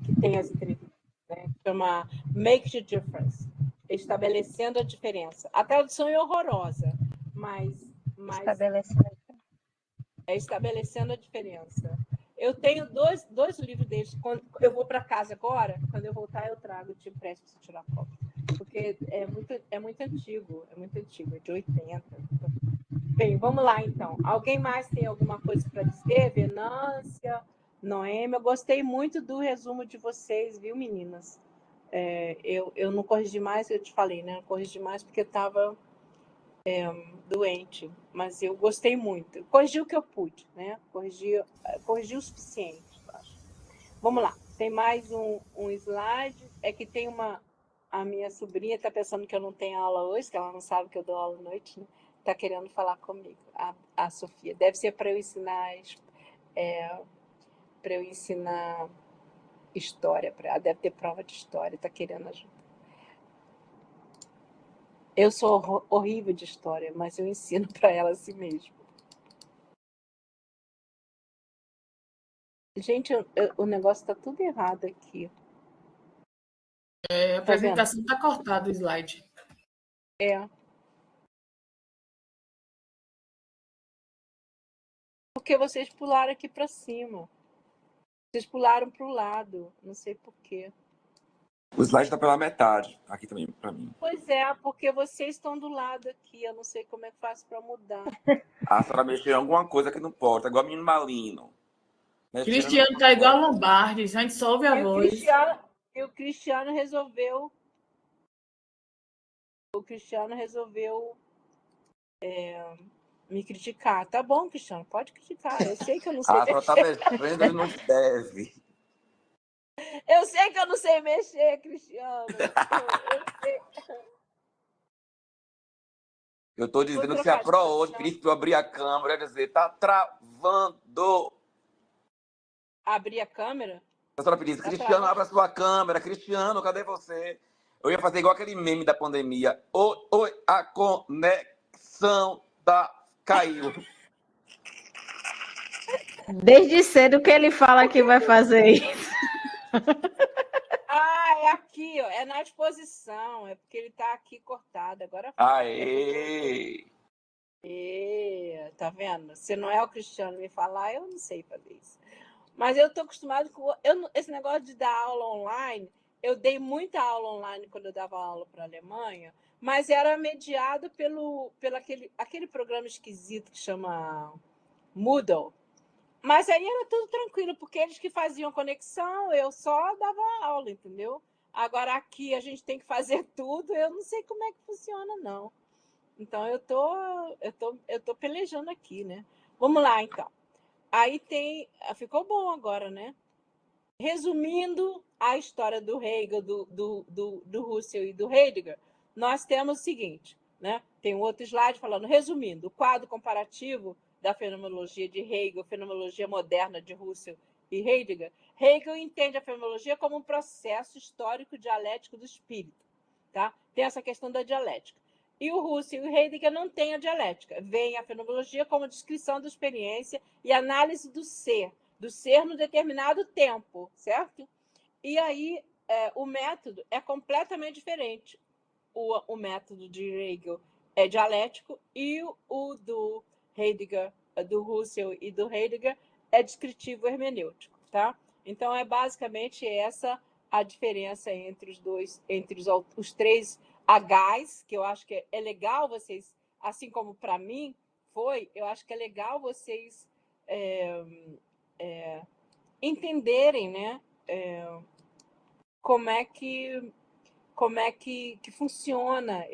que tem as entrevistas, né? Chama Make the Difference, estabelecendo a diferença. A tradução é horrorosa, mas estabelecendo a diferença. Eu tenho dois livros deles. Quando eu vou para casa agora, quando eu voltar, eu trago, te empresto para você tirar foto. Porque é muito antigo, é de 80. Bem, vamos lá então. Alguém mais tem alguma coisa para dizer? Venância, Noêmia, eu gostei muito do resumo de vocês, viu, meninas? Eu não corrigi mais, eu te falei, né? Não corrigi mais porque eu estava doente, mas eu gostei muito. Corrigi o que eu pude, né? Corrigi o suficiente, eu acho. Vamos lá. Tem mais um slide. É que tem a minha sobrinha está pensando que eu não tenho aula hoje, que ela não sabe que eu dou aula à noite, né? Está querendo falar comigo, a Sofia. Deve ser para eu ensinar história. Ela deve ter prova de história, está querendo ajuda. Eu sou horrível de história, mas eu ensino para ela assim mesmo. Gente, o negócio está tudo errado aqui. A apresentação está cortada o slide. Porque vocês pularam aqui para cima. Vocês pularam para o lado. Não sei por quê. O slide está pela metade, aqui também, para mim. Pois é, porque vocês estão do lado aqui. Eu não sei como é que faço para mudar. A senhora mexeu em alguma coisa que não pode. Tá igual menino Malino. Cristiano está igual a Lombardi. A gente só ouve a voz. E o Cristiano resolveu... me criticar. Tá bom, Cristiano, pode criticar. Eu sei que eu não sei mexer. A senhora tá mexendo e não deve. Eu sei que eu não sei mexer, Cristiano. Eu tô dizendo que se a Pro hoje pedisse para eu abrir a câmera, ia dizer, tá travando. Abrir a câmera? A senhora pedisse, Cristiano, abre a sua câmera. Cristiano, cadê você? Eu ia fazer igual aquele meme da pandemia. Oi, a conexão caiu. Desde cedo que ele fala que vai fazer isso. É aqui, ó. É na exposição. É porque ele tá aqui cortado. Agora Aê! Tá vendo? Se não é o Cristiano me falar, eu não sei fazer isso. Mas eu tô acostumado com... esse negócio de dar aula online, eu dei muita aula online quando eu dava aula para a Alemanha, mas era mediado pelo aquele programa esquisito que chama Moodle. Mas aí era tudo tranquilo, porque eles que faziam conexão, eu só dava aula, entendeu? Agora aqui a gente tem que fazer tudo, eu não sei como é que funciona, não. Então, eu tô pelejando aqui, né? Vamos lá, então. Aí ficou bom agora, né? Resumindo a história do Hegel, do Russell e do Heidegger, nós temos o seguinte, né? Tem um outro slide falando, resumindo, o quadro comparativo da fenomenologia de Hegel, fenomenologia moderna de Russell e Heidegger. Hegel entende a fenomenologia como um processo histórico dialético do espírito, tá? Tem essa questão da dialética. E o Russell e o Heidegger não têm a dialética. Vem a fenomenologia como descrição da experiência e análise do ser no determinado tempo, certo? E aí o método é completamente diferente. O método de Hegel é dialético e o do Heidegger, do Russell e do Heidegger é descritivo hermenêutico, tá? Então é basicamente essa a diferença entre os dois, entre os três Hs, que eu acho que é legal vocês, assim como para mim foi, eu acho que é legal vocês entenderem, né, como é que funciona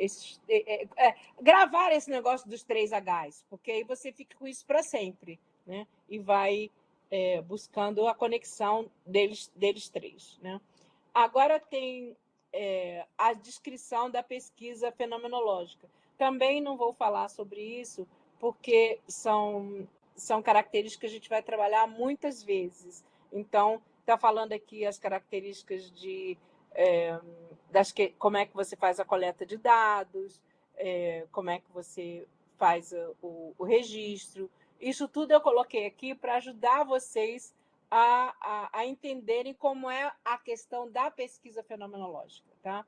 gravar esse negócio dos 3 Hs, porque aí você fica com isso para sempre, né? E vai buscando a conexão deles três, né? Agora tem a descrição da pesquisa fenomenológica. Também não vou falar sobre isso, porque são características que a gente vai trabalhar muitas vezes. Então, está falando aqui as características de como é que você faz a coleta de dados, como é que você faz o registro. Isso tudo eu coloquei aqui para ajudar vocês a entenderem como é a questão da pesquisa fenomenológica, tá?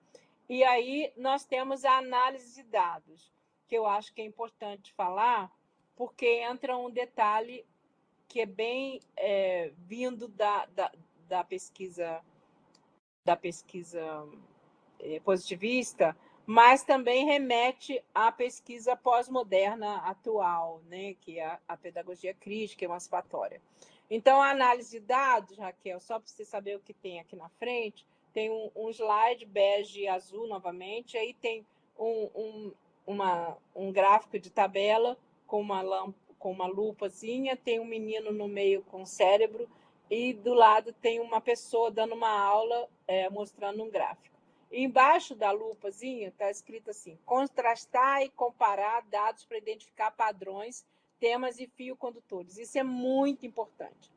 E aí nós temos a análise de dados, que eu acho que é importante falar, porque entra um detalhe que é bem vindo da pesquisa positivista, mas também remete à pesquisa pós-moderna atual, né, que é a pedagogia crítica e emancipatória. Então, a análise de dados, Raquel, só para você saber o que tem aqui na frente, tem um slide bege e azul novamente, aí tem um gráfico de tabela com uma lupazinha, tem um menino no meio com cérebro, e do lado tem uma pessoa dando uma aula mostrando um gráfico. E embaixo da lupazinha está escrito assim, contrastar e comparar dados para identificar padrões, temas e fio condutores. Isso é muito importante.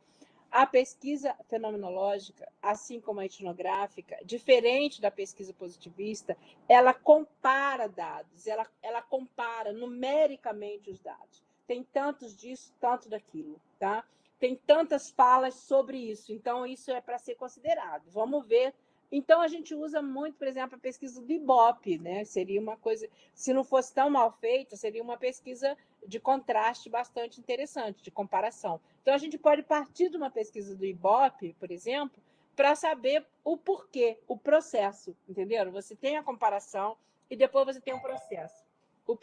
A pesquisa fenomenológica, assim como a etnográfica, diferente da pesquisa positivista, ela compara dados, ela compara numericamente os dados. Tem tantos disso, tanto daquilo, tá? Tem tantas falas sobre isso, então isso é para ser considerado. Vamos ver. Então, a gente usa muito, por exemplo, a pesquisa do Ibope, né? Seria uma coisa, se não fosse tão mal feita, seria uma pesquisa de contraste bastante interessante, de comparação. Então, a gente pode partir de uma pesquisa do Ibope, por exemplo, para saber o porquê, o processo, entenderam? Você tem a comparação e depois você tem o processo. O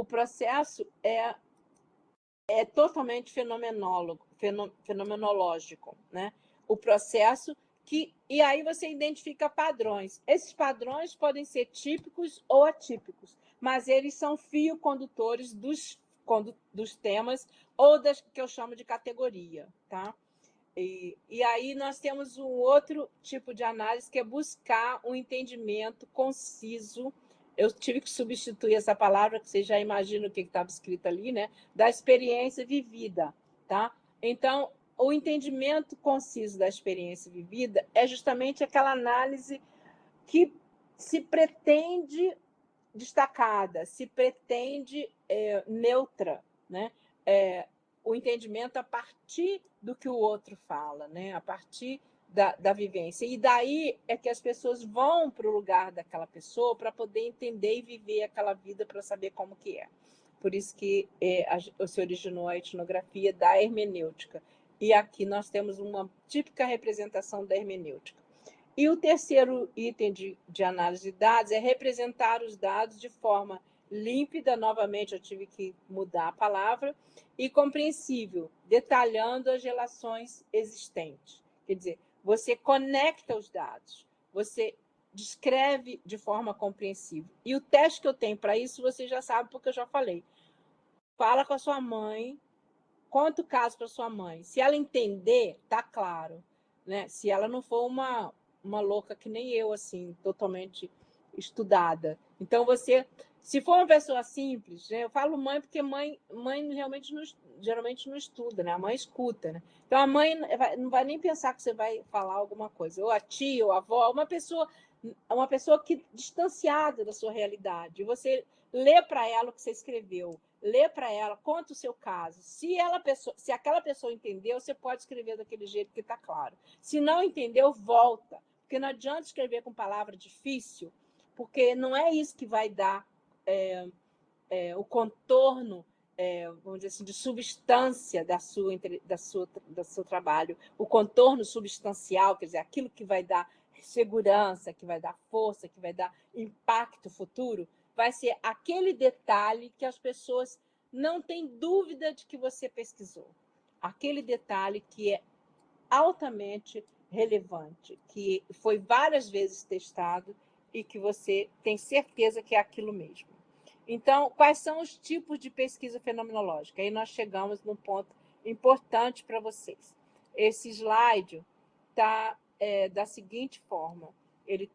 processo é totalmente fenomenológico, né? O processo e aí você identifica padrões. Esses padrões podem ser típicos ou atípicos, mas eles são fio condutores dos temas ou das que eu chamo de categoria, tá? E aí nós temos um outro tipo de análise que é buscar um entendimento conciso. Eu tive que substituir essa palavra, que você já imagina o que estava escrito ali, né? Da experiência vivida, tá? Então, o entendimento conciso da experiência vivida é justamente aquela análise que se pretende destacada, se pretende neutra, né? O entendimento a partir do que o outro fala, né? A partir da vivência. E daí é que as pessoas vão para o lugar daquela pessoa para poder entender e viver aquela vida para saber como que é. Por isso que se originou a etnografia da hermenêutica. E aqui nós temos uma típica representação da hermenêutica. E o terceiro item de análise de dados é representar os dados de forma límpida, novamente eu tive que mudar a palavra, e compreensível, detalhando as relações existentes. Quer dizer, você conecta os dados, você descreve de forma compreensível. E o teste que eu tenho para isso, você já sabe, porque eu já falei. Fala com a sua mãe, conta o caso para sua mãe. Se ela entender, tá claro, né? Se ela não for uma louca que nem eu, assim, totalmente estudada. Então, se for uma pessoa simples, né? Eu falo mãe porque mãe realmente geralmente não estuda, né? A mãe escuta, né? Então, a mãe não vai nem pensar que você vai falar alguma coisa. Ou a tia, ou a avó, uma pessoa que distanciada da sua realidade. Você lê para ela o que você escreveu, lê para ela, conta o seu caso. Se aquela pessoa entendeu, você pode escrever daquele jeito que está claro. Se não entendeu, volta. Porque não adianta escrever com palavra difícil, porque não é isso que vai dar o contorno, vamos dizer assim, de substância do seu trabalho. O contorno substancial, quer dizer, aquilo que vai dar segurança, que vai dar força, que vai dar impacto futuro, vai ser aquele detalhe que as pessoas não têm dúvida de que você pesquisou. Aquele detalhe que é altamente relevante, que foi várias vezes testado e que você tem certeza que é aquilo mesmo. Então, quais são os tipos de pesquisa fenomenológica? Aí nós chegamos num ponto importante para vocês. Esse slide está da seguinte forma. Ele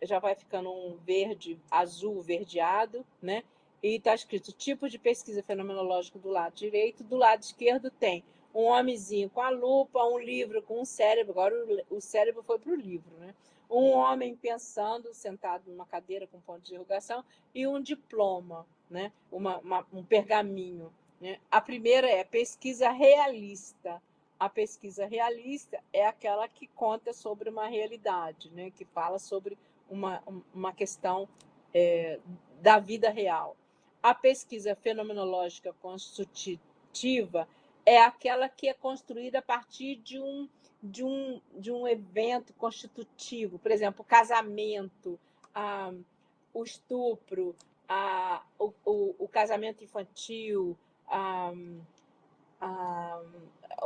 já vai ficando um verde, azul, verdeado, né? E está escrito tipo de pesquisa fenomenológica do lado direito. Do lado esquerdo tem um homenzinho com a lupa, um livro com um cérebro. Agora o cérebro foi para o livro, né? Um homem pensando, sentado numa cadeira com ponto de interrogação, e um diploma, né? Um pergaminho, né? A primeira é pesquisa realista. A pesquisa realista é aquela que conta sobre uma realidade, né? Que fala sobre uma questão da vida real. A pesquisa fenomenológica constitutiva é aquela que é construída a partir de um evento constitutivo, por exemplo, o casamento, o estupro, o casamento infantil,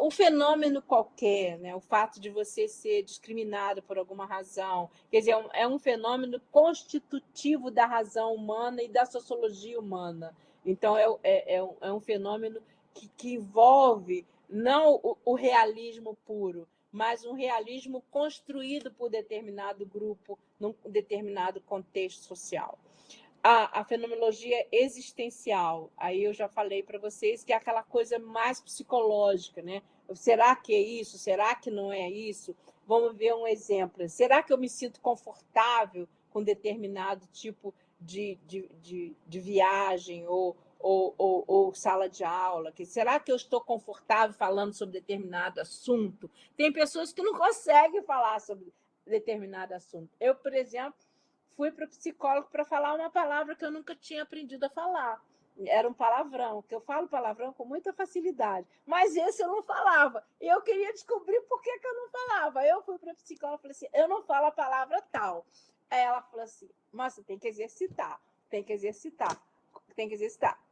um fenômeno qualquer, né? O fato de você ser discriminado por alguma razão. Quer dizer, é um fenômeno constitutivo da razão humana e da sociologia humana. Então, é um fenômeno que envolve não o realismo puro, mas um realismo construído por determinado grupo, num determinado contexto social. A fenomenologia existencial, aí eu já falei para vocês que é aquela coisa mais psicológica, né? Será que é isso? Será que não é isso? Vamos ver um exemplo. Será que eu me sinto confortável com determinado tipo de viagem ou sala de aula? Será que eu estou confortável falando sobre determinado assunto? Tem pessoas que não conseguem falar sobre determinado assunto. Eu, por exemplo, fui para o psicólogo para falar uma palavra que eu nunca tinha aprendido a falar. Era um palavrão, que eu falo palavrão com muita facilidade. Mas esse eu não falava. E eu queria descobrir por que eu não falava. Eu fui para a psicóloga e falei assim, eu não falo a palavra tal. Aí ela falou assim, mas você tem que exercitar, tem que exercitar.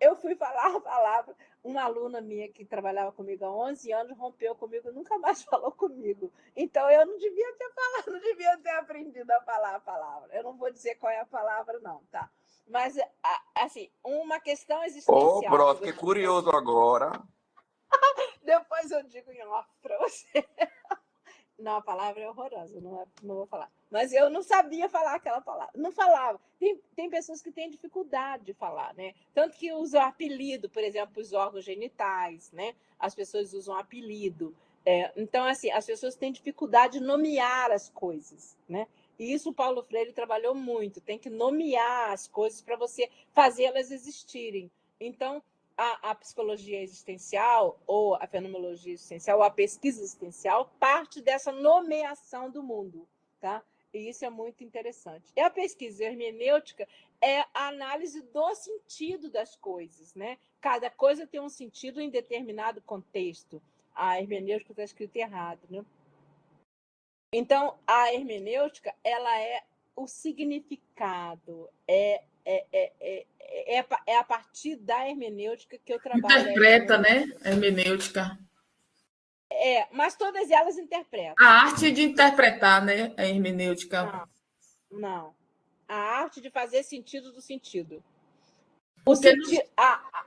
Eu fui falar a palavra, uma aluna minha que trabalhava comigo há 11 anos rompeu comigo, nunca mais falou comigo. Então, eu não devia ter falado, não devia ter aprendido a falar a palavra. Eu não vou dizer qual é a palavra, não, tá? Mas, assim, uma questão existencial. Bro, fiquei curioso agora. Depois eu digo em off para você. Não, a palavra é horrorosa, não vou falar. Mas eu não sabia falar aquela palavra. Não falava. Tem pessoas que têm dificuldade de falar, né? Tanto que usam apelido, por exemplo, os órgãos genitais, né? As pessoas usam apelido. Então, assim, as pessoas têm dificuldade de nomear as coisas, né? E isso o Paulo Freire trabalhou muito. Tem que nomear as coisas para você fazê-las existirem. Então, a psicologia existencial, ou a fenomenologia existencial, ou a pesquisa existencial, parte dessa nomeação do mundo, tá? E isso é muito interessante. E a pesquisa hermenêutica é a análise do sentido das coisas, né? Cada coisa tem um sentido em determinado contexto. A hermenêutica está escrito errado, né? Então, a hermenêutica, ela é o significado, é a partir da hermenêutica que eu trabalho. Interpreta, né? A hermenêutica. Mas todas elas interpretam. A arte de interpretar, né? A hermenêutica. Não. A arte de fazer sentido do sentido.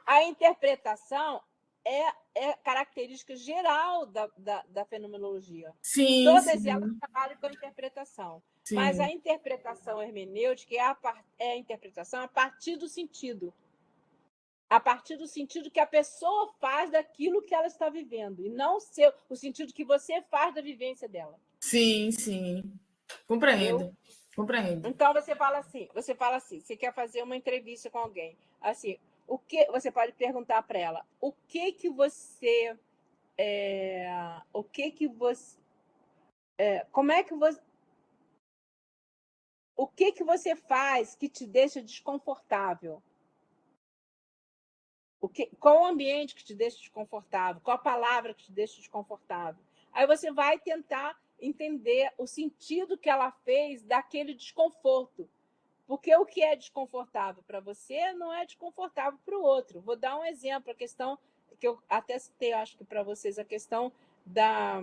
A interpretação é característica geral da fenomenologia. Sim, Todas sim. elas trabalham com a interpretação. Sim. Mas a interpretação hermenêutica é a interpretação a partir do sentido. A partir do sentido que a pessoa faz daquilo que ela está vivendo, e não o sentido que você faz da vivência dela. Sim, sim. Compreendo. Então você fala assim, você quer fazer uma entrevista com alguém, assim, você pode perguntar para ela, o que que você faz que te deixa desconfortável? Qual o ambiente que te deixa desconfortável? Qual a palavra que te deixa desconfortável? Aí você vai tentar entender o sentido que ela fez daquele desconforto. Porque o que é desconfortável para você não é desconfortável para o outro. Vou dar um exemplo, a questão que eu até citei, acho que para vocês, a questão da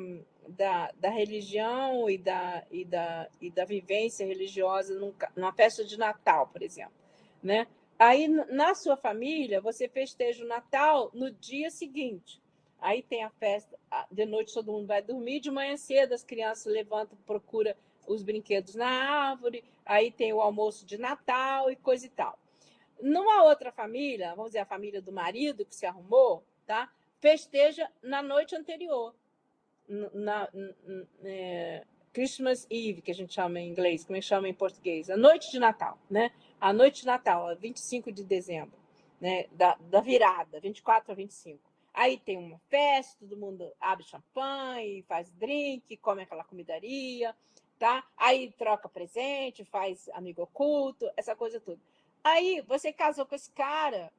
religião e da vivência religiosa numa festa de Natal, por exemplo, né? Aí, na sua família, você festeja o Natal no dia seguinte. Aí tem a festa, de noite todo mundo vai dormir, de manhã cedo as crianças levantam, procuram os brinquedos na árvore, aí tem o almoço de Natal e coisa e tal. Numa outra família, vamos dizer, a família do marido que se arrumou, tá? Festeja na noite anterior. Christmas Eve, que a gente chama em inglês, como é que chama em português? A noite de Natal, né? A noite de Natal, 25 de dezembro, né? Da virada, 24 a 25. Aí tem uma festa, todo mundo abre champanhe, faz drink, come aquela comidaria, tá? Aí troca presente, faz amigo oculto, essa coisa toda. Aí você casou com esse cara,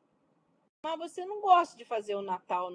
mas você não gosta de fazer o Natal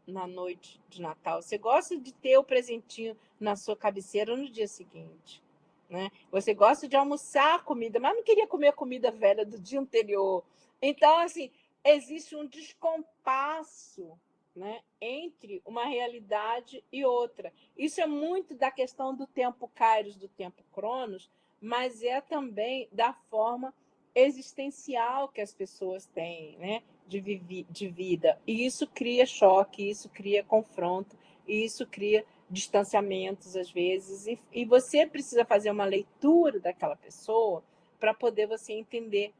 na noite de Natal. Você gosta de ter o presentinho na sua cabeceira no dia seguinte, né? Você gosta de almoçar a comida, mas não queria comer a comida velha do dia anterior. Então, assim, existe um descompasso, né, entre uma realidade e outra. Isso é muito da questão do tempo Kairos, do tempo Cronos, mas é também da forma existencial que as pessoas têm, né, de vida. E isso cria choque, isso cria confronto, e isso cria distanciamentos às vezes. E você precisa fazer uma leitura daquela pessoa para poder você entender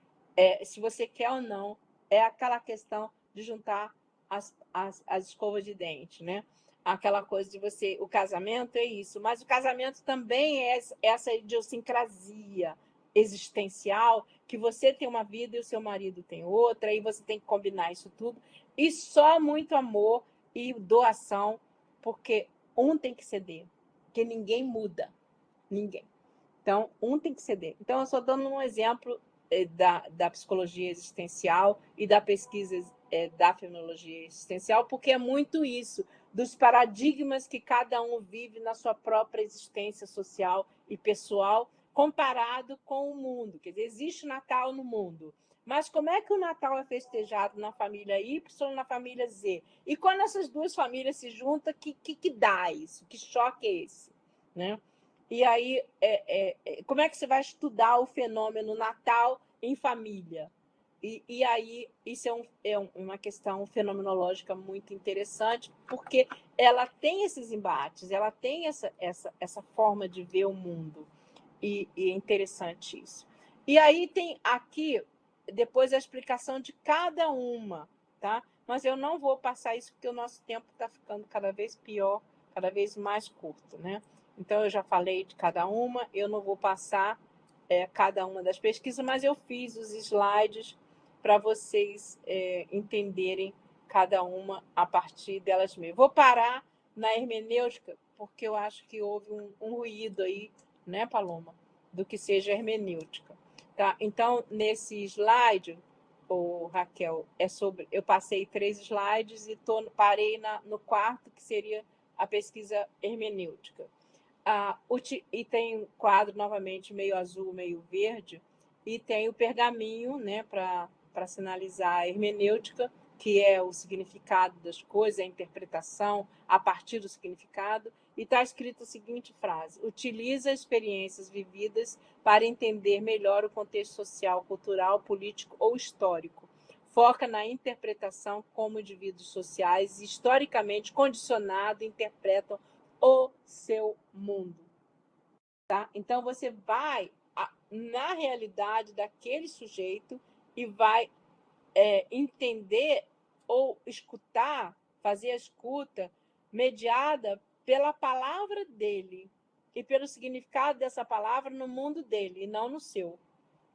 se você quer ou não. É aquela questão de juntar as escovas de dente, né? Aquela coisa de você... O casamento é isso, mas o casamento também é essa idiosincrasia existencial, que você tem uma vida e o seu marido tem outra, e você tem que combinar isso tudo. E só muito amor e doação, porque um tem que ceder, porque ninguém muda. Ninguém. Então, um tem que ceder. Então, eu estou dando um exemplo da psicologia existencial e da pesquisa da fenomenologia existencial, porque é muito isso, dos paradigmas que cada um vive na sua própria existência social e pessoal, comparado com o mundo. Quer dizer, existe Natal no mundo, mas como é que o Natal é festejado na família Y ou na família Z? E quando essas duas famílias se juntam, que dá isso? Que choque é esse? Né? E aí, como é que você vai estudar o fenômeno Natal em família? E aí, isso é uma questão fenomenológica muito interessante, porque ela tem esses embates, ela tem essa forma de ver o mundo. E é interessante isso. E aí tem aqui, depois, a explicação de cada uma, tá? Mas eu não vou passar isso, porque o nosso tempo está ficando cada vez pior, cada vez mais curto, né? Então, eu já falei de cada uma, eu não vou passar cada uma das pesquisas, mas eu fiz os slides para vocês entenderem cada uma a partir delas mesmas. Vou parar na hermenêutica, porque eu acho que houve um ruído aí, né, Paloma, do que seja hermenêutica. Tá? Então, nesse slide, Raquel, eu passei 3 slides e parei no quarto, que seria a pesquisa hermenêutica. E tem um quadro, novamente, meio azul, meio verde, e tem o pergaminho, né, para sinalizar a hermenêutica, que é o significado das coisas, a interpretação a partir do significado, e está escrita a seguinte frase: utiliza experiências vividas para entender melhor o contexto social, cultural, político ou histórico. Foca na interpretação como indivíduos sociais historicamente condicionados interpretam o seu mundo. Tá? Então, você vai na realidade daquele sujeito e vai entender ou escutar, fazer a escuta mediada pela palavra dele e pelo significado dessa palavra no mundo dele e não no seu.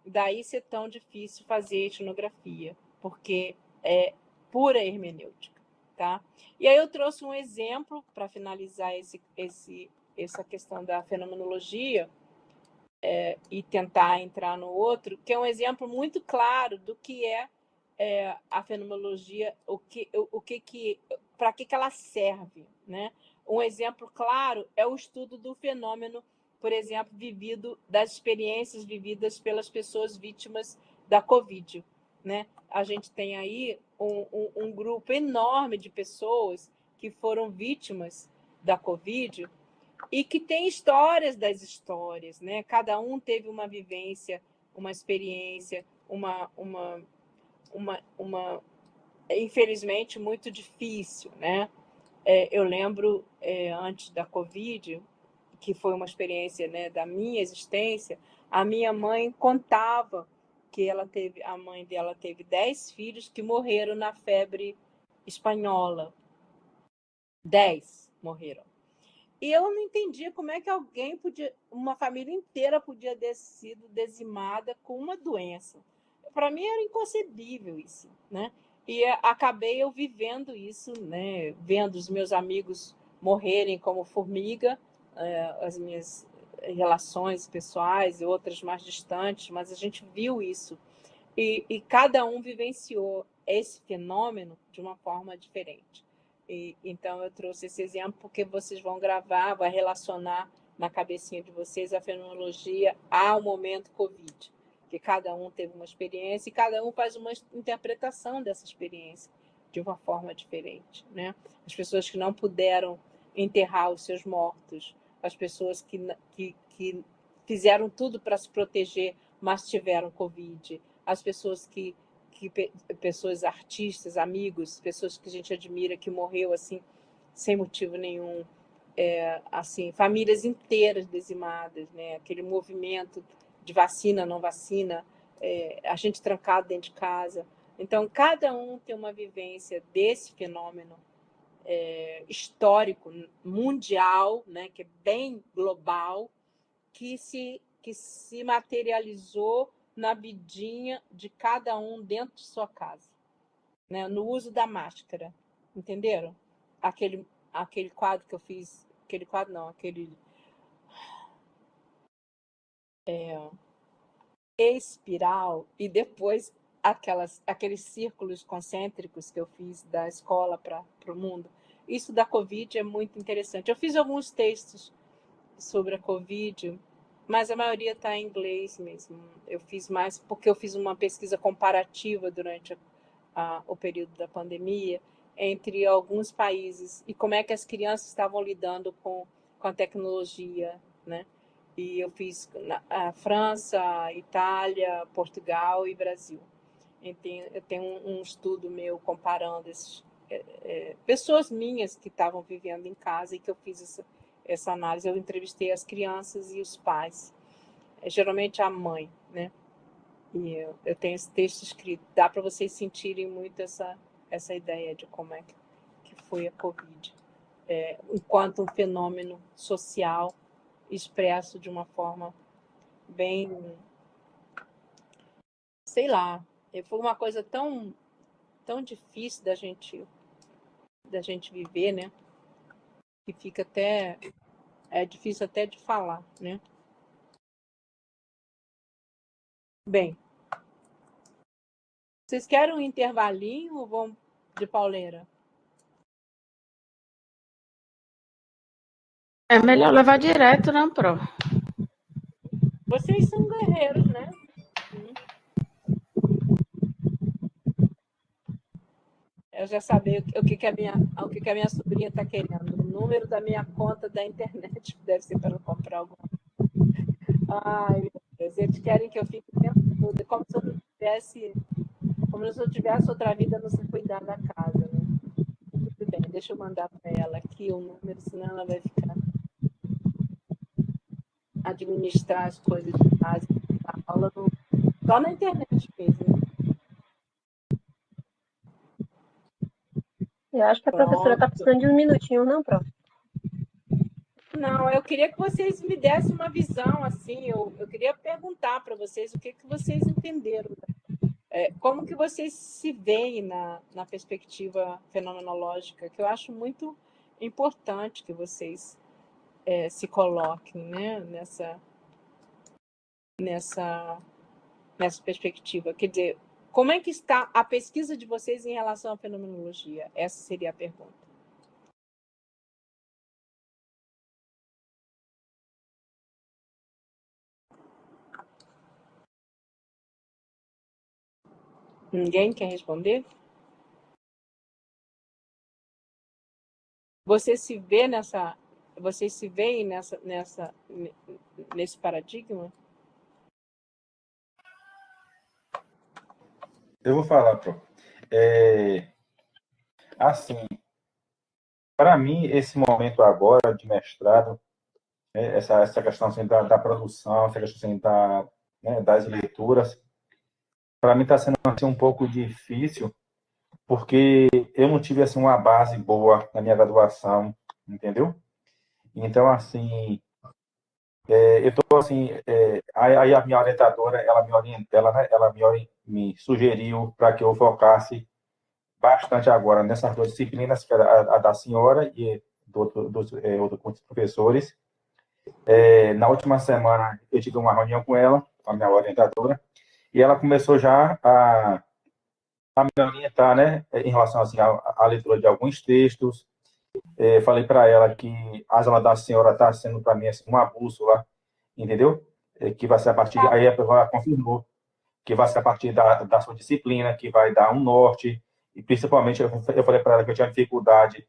Daí ser tão difícil fazer etnografia, porque é pura hermenêutica. Tá? E aí eu trouxe um exemplo para finalizar essa questão da fenomenologia e tentar entrar no outro, que é um exemplo muito claro do que é a fenomenologia, para que ela serve, né? Um exemplo claro é o estudo do fenômeno, por exemplo, das experiências vividas pelas pessoas vítimas da Covid, né? A gente tem aí um grupo enorme de pessoas que foram vítimas da Covid e que tem histórias das histórias, né? Cada um teve uma vivência, uma experiência, uma infelizmente muito difícil, né? Eu lembro antes da Covid, que foi uma experiência, né, da minha existência, a minha mãe contava que a mãe dela teve 10 filhos que morreram na febre espanhola. 10 morreram. E eu não entendia como é que uma família inteira podia ter sido dizimada com uma doença. Para mim era inconcebível isso, né? E acabei eu vivendo isso, né? Vendo os meus amigos morrerem como formiga, as minhas relações pessoais e outras mais distantes, mas a gente viu isso. E cada um vivenciou esse fenômeno de uma forma diferente. Então, eu trouxe esse exemplo porque vocês vão gravar, vai relacionar na cabecinha de vocês a fenomenologia ao momento Covid, que cada um teve uma experiência e cada um faz uma interpretação dessa experiência de uma forma diferente, né? As pessoas que não puderam enterrar os seus mortos, as pessoas que fizeram tudo para se proteger, mas tiveram Covid, as pessoas pessoas artistas, amigos, pessoas que a gente admira que morreu assim sem motivo nenhum, assim, famílias inteiras dizimadas, né? Aquele movimento de vacina, não vacina, a gente trancado dentro de casa. Então, cada um tem uma vivência desse fenômeno histórico, mundial, né? Que é bem global, que se materializou na vidinha de cada um dentro de sua casa, né? No uso da máscara, entenderam? Aquele quadro que eu fiz, espiral, e depois aqueles círculos concêntricos que eu fiz da escola para o mundo. Isso da Covid é muito interessante. Eu fiz alguns textos sobre a Covid, mas a maioria está em inglês mesmo. Eu fiz mais porque eu fiz uma pesquisa comparativa durante o período da pandemia entre alguns países e como é que as crianças estavam lidando com a tecnologia, né? E eu fiz a França, Itália, Portugal e Brasil. Eu tenho um estudo meu comparando pessoas minhas que estavam vivendo em casa e que eu fiz essa análise. Eu entrevistei as crianças e os pais, geralmente a mãe, né? E eu tenho esse texto escrito. Dá para vocês sentirem muito essa ideia de como é que foi a Covid, enquanto um fenômeno social expresso de uma forma bem, sei lá, foi uma coisa tão difícil da gente viver, né? Que fica difícil até de falar, né? Bem, vocês querem um intervalinho ou vão de pauleira? É melhor levar direto, não, Pro? Vocês são guerreiros, né? Eu já sabia o que a minha sobrinha está querendo. número da minha conta da internet, deve ser para eu comprar alguma. Ai, meu Deus, eles querem que eu fique o tempo todo, como se eu tivesse outra vida não se cuidar da casa, né? Tudo bem, deixa eu mandar para ela aqui o número, senão ela vai ficar administrar as coisas de casa, a aula só na internet mesmo. Eu acho que a professora está precisando de um minutinho, não, prof? Não, eu queria que vocês me dessem uma visão, assim, eu queria perguntar para vocês o que vocês entenderam. Como que vocês se veem na perspectiva fenomenológica, que eu acho muito importante que vocês se coloquem, né, nessa perspectiva. Quer dizer, como é que está a pesquisa de vocês em relação à fenomenologia? Essa seria a pergunta. Ninguém quer responder? Vocês se veem nesse paradigma? Eu vou falar, Pro. Assim, para mim, esse momento agora de mestrado, essa questão assim, da produção, essa questão assim, das leituras, para mim está sendo assim, um pouco difícil, porque eu não tive assim, uma base boa na minha graduação, entendeu? Então, assim, eu estou assim, aí a minha orientadora, me sugeriu para que eu focasse bastante agora nessas duas disciplinas, que era a da senhora e dos outros professores. Na última semana, eu tive uma reunião com ela, com a minha orientadora, e ela começou já a me orientar, né, em relação assim, à leitura de alguns textos. Falei para ela que as aulas da senhora está sendo para mim assim, uma bússola, entendeu? Que vai ser a partir aí ela confirmou que vai ser a partir da sua disciplina, que vai dar um norte, e principalmente eu falei para ela que eu tinha dificuldade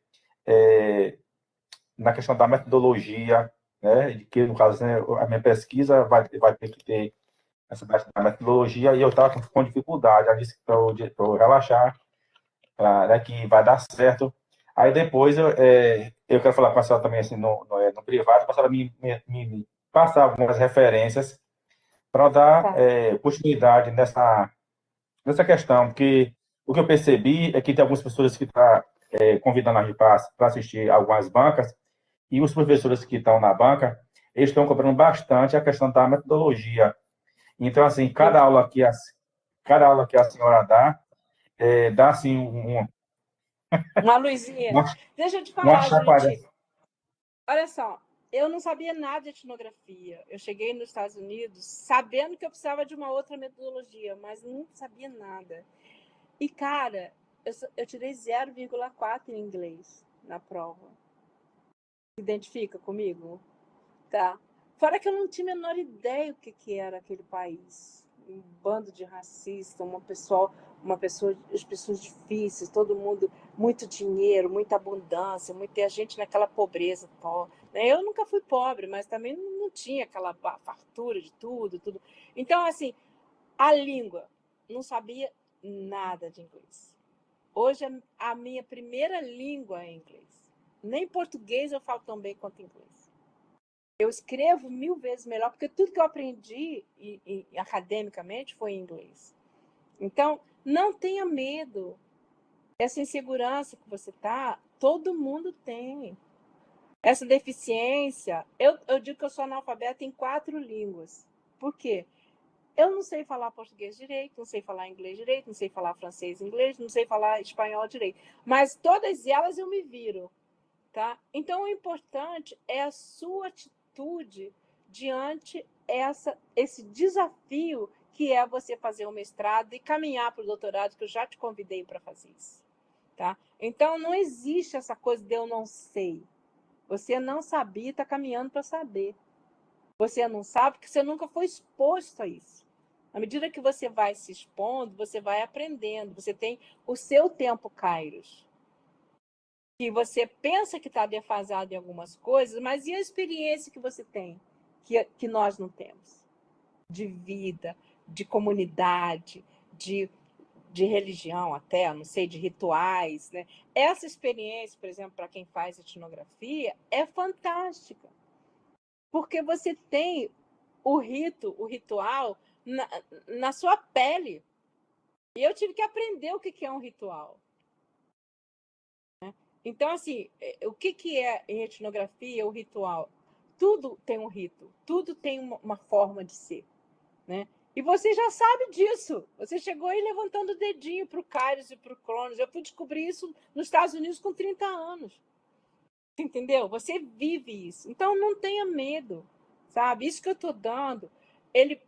na questão da metodologia, né, que no caso, né, a minha pesquisa vai ter que ter essa parte da metodologia, e eu estava com dificuldade. Ela disse para eu relaxar, né, que vai dar certo. Aí depois eu quero falar com a senhora também assim, no privado, para a senhora me passar algumas referências para dar continuidade nessa questão, porque o que eu percebi é que tem algumas pessoas que estão convidando a gente para assistir algumas bancas, e os professores que estão na banca, eles estão cobrando bastante a questão da metodologia. Então, assim, cada aula que a senhora dá assim, uma luzinha. Deixa eu te uma falar, chacoalhada. Juriti. Olha só, eu não sabia nada de etnografia. Eu cheguei nos Estados Unidos sabendo que eu precisava de uma outra metodologia, mas não sabia nada. E, cara, eu tirei 0,4 em inglês na prova. Se identifica comigo? Tá. Fora que eu não tinha a menor ideia o que era aquele país. Um bando de racistas, as pessoas difíceis, todo mundo, muito dinheiro, muita abundância, muita gente naquela pobreza. Eu nunca fui pobre, mas também não tinha aquela fartura de tudo. Então, assim, a língua, não sabia nada de inglês. Hoje, a minha primeira língua é inglês. Nem português eu falo tão bem quanto inglês. Eu escrevo 1000 vezes melhor, porque tudo que eu aprendi academicamente foi em inglês. Então, não tenha medo. Essa insegurança que você está, todo mundo tem. Essa deficiência, eu digo que eu sou analfabeta em 4 línguas. Por quê? Eu não sei falar português direito, não sei falar inglês direito, não sei falar francês inglês, não sei falar espanhol direito. Mas todas elas eu me viro. Tá? Então, o importante é a sua atitude diante esse desafio que é você fazer o mestrado e caminhar para o doutorado, que eu já te convidei para fazer isso. Tá? Então, não existe essa coisa de eu não sei. Você não sabia e está caminhando para saber. Você não sabe porque você nunca foi exposto a isso. À medida que você vai se expondo, você vai aprendendo. Você tem o seu tempo Kairos. que você pensa que está defasado em algumas coisas, mas e a experiência que você tem, que nós não temos? De vida, de comunidade, de religião até, não sei, de rituais, né? Essa experiência, por exemplo, para quem faz etnografia, é fantástica, porque você tem o ritual na sua pele. E eu tive que aprender o que é um ritual. Então, assim, o que é em etnografia o ritual? Tudo tem um rito, tudo tem uma forma de ser, né? E você já sabe disso. Você chegou aí levantando o dedinho para o Kairos e para o Cronos. Eu fui descobrir isso nos Estados Unidos com 30 anos. Entendeu? Você vive isso. Então, não tenha medo, sabe? Isso que eu estou dando,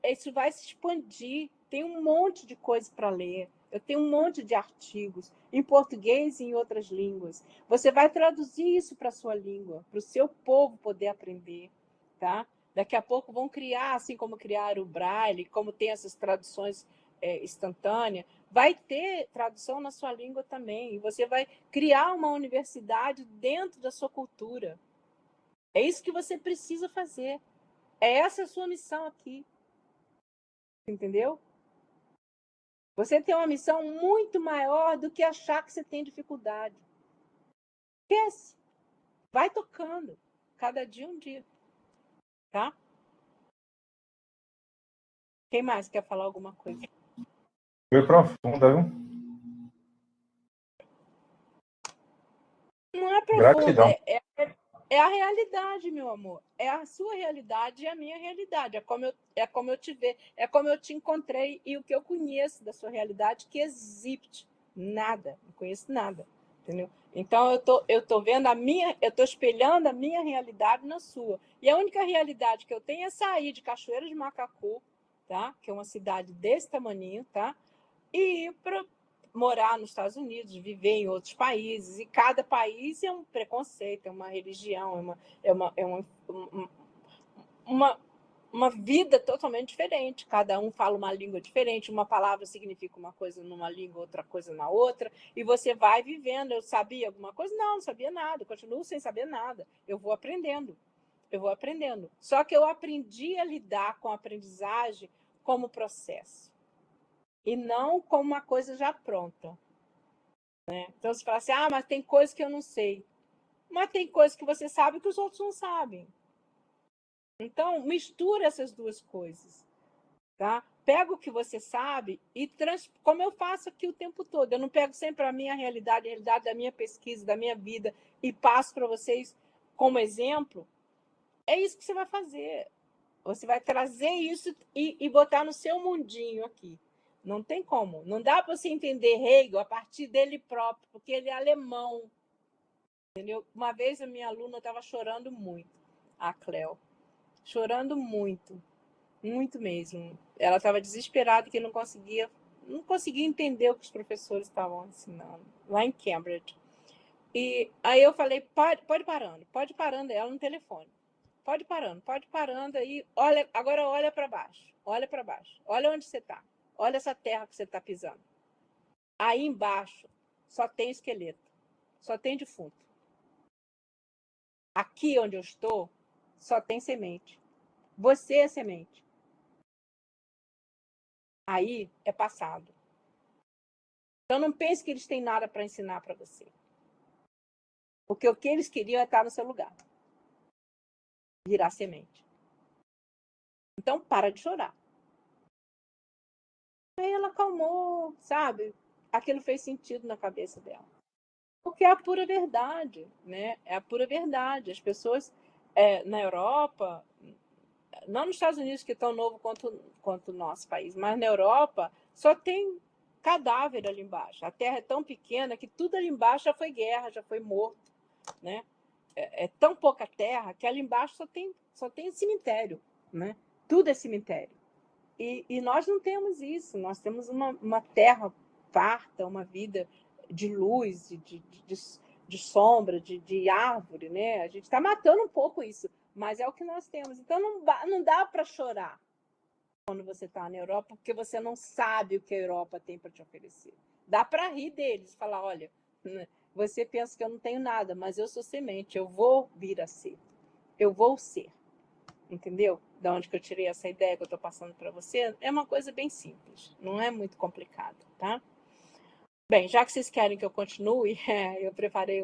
isso vai se expandir. Tem um monte de coisa para ler. Eu tenho um monte de artigos em português e em outras línguas. Você vai traduzir isso para a sua língua, para o seu povo poder aprender, tá? Daqui a pouco vão criar, assim como criaram o Braille, como tem essas traduções instantâneas, vai ter tradução na sua língua também. E você vai criar uma universidade dentro da sua cultura. É isso que você precisa fazer. É essa a sua missão aqui. Entendeu? Você tem uma missão muito maior do que achar que você tem dificuldade. Esquece. Vai tocando. Cada dia um dia. Tá? Quem mais quer falar alguma coisa? Foi profunda, viu? Não é profunda. Gratidão. É a realidade, meu amor. É a sua realidade e a minha realidade. É como eu te vejo, é como eu te encontrei e o que eu conheço da sua realidade que existe. Nada. Não conheço nada. Entendeu? Então, eu tô vendo eu tô espelhando a minha realidade na sua. E a única realidade que eu tenho é sair de Cachoeira de Macacu, tá? Que é uma cidade desse tamaninho, tá? E ir para morar nos Estados Unidos, viver em outros países, e cada país é um preconceito, é uma religião, uma vida totalmente diferente. Cada um fala uma língua diferente, uma palavra significa uma coisa numa língua, outra coisa na outra, e você vai vivendo. Eu sabia alguma coisa? Não sabia nada, eu continuo sem saber nada. Eu vou aprendendo. Só que eu aprendi a lidar com a aprendizagem como processo e não como uma coisa já pronta. Né? Então, você fala assim, mas tem coisa que eu não sei. Mas tem coisa que você sabe que os outros não sabem. Então, mistura essas duas coisas. Tá? Pega o que você sabe e como eu faço aqui o tempo todo. Eu não pego sempre a minha realidade, a realidade da minha pesquisa, da minha vida, e passo para vocês como exemplo. É isso que você vai fazer. Você vai trazer isso e botar no seu mundinho aqui. Não tem como. Não dá para você entender Hegel a partir dele próprio, porque ele é alemão. Entendeu? Uma vez a minha aluna estava chorando muito, a Cleo. Chorando muito. Muito mesmo. Ela estava desesperada que não conseguia entender o que os professores estavam ensinando, lá em Cambridge. E aí eu falei, pode parando ela no telefone. Pode parando aí. Agora olha para baixo. Olha onde você está. Olha essa terra que você está pisando. Aí embaixo só tem esqueleto. Só tem defunto. Aqui onde eu estou, só tem semente. Você é semente. Aí é passado. Então não pense que eles têm nada para ensinar para você. Porque o que eles queriam é estar no seu lugar. Virar semente. Então para de chorar. Aí ela acalmou, sabe? Aquilo fez sentido na cabeça dela. Porque é a pura verdade, né? É a pura verdade. As pessoas na Europa, não nos Estados Unidos, que é tão novo quanto o nosso país, mas na Europa só tem cadáver ali embaixo. A terra é tão pequena que tudo ali embaixo já foi guerra, já foi morto, né? É tão pouca terra que ali embaixo só tem cemitério, né? Tudo é cemitério. E nós não temos isso. Nós temos uma terra farta, uma vida de luz, de sombra, de árvore, né? A gente está matando um pouco isso, mas é o que nós temos. Então não dá para chorar quando você está na Europa, porque você não sabe o que a Europa tem para te oferecer. Dá para rir deles, falar, olha, Você pensa que eu não tenho nada, mas eu sou semente, eu vou vir a ser. Eu vou ser. Entendeu? Da onde que eu tirei essa ideia que eu estou passando para você? É uma coisa bem simples, não é muito complicado, tá? Bem, já que vocês querem que eu continue, eu preparei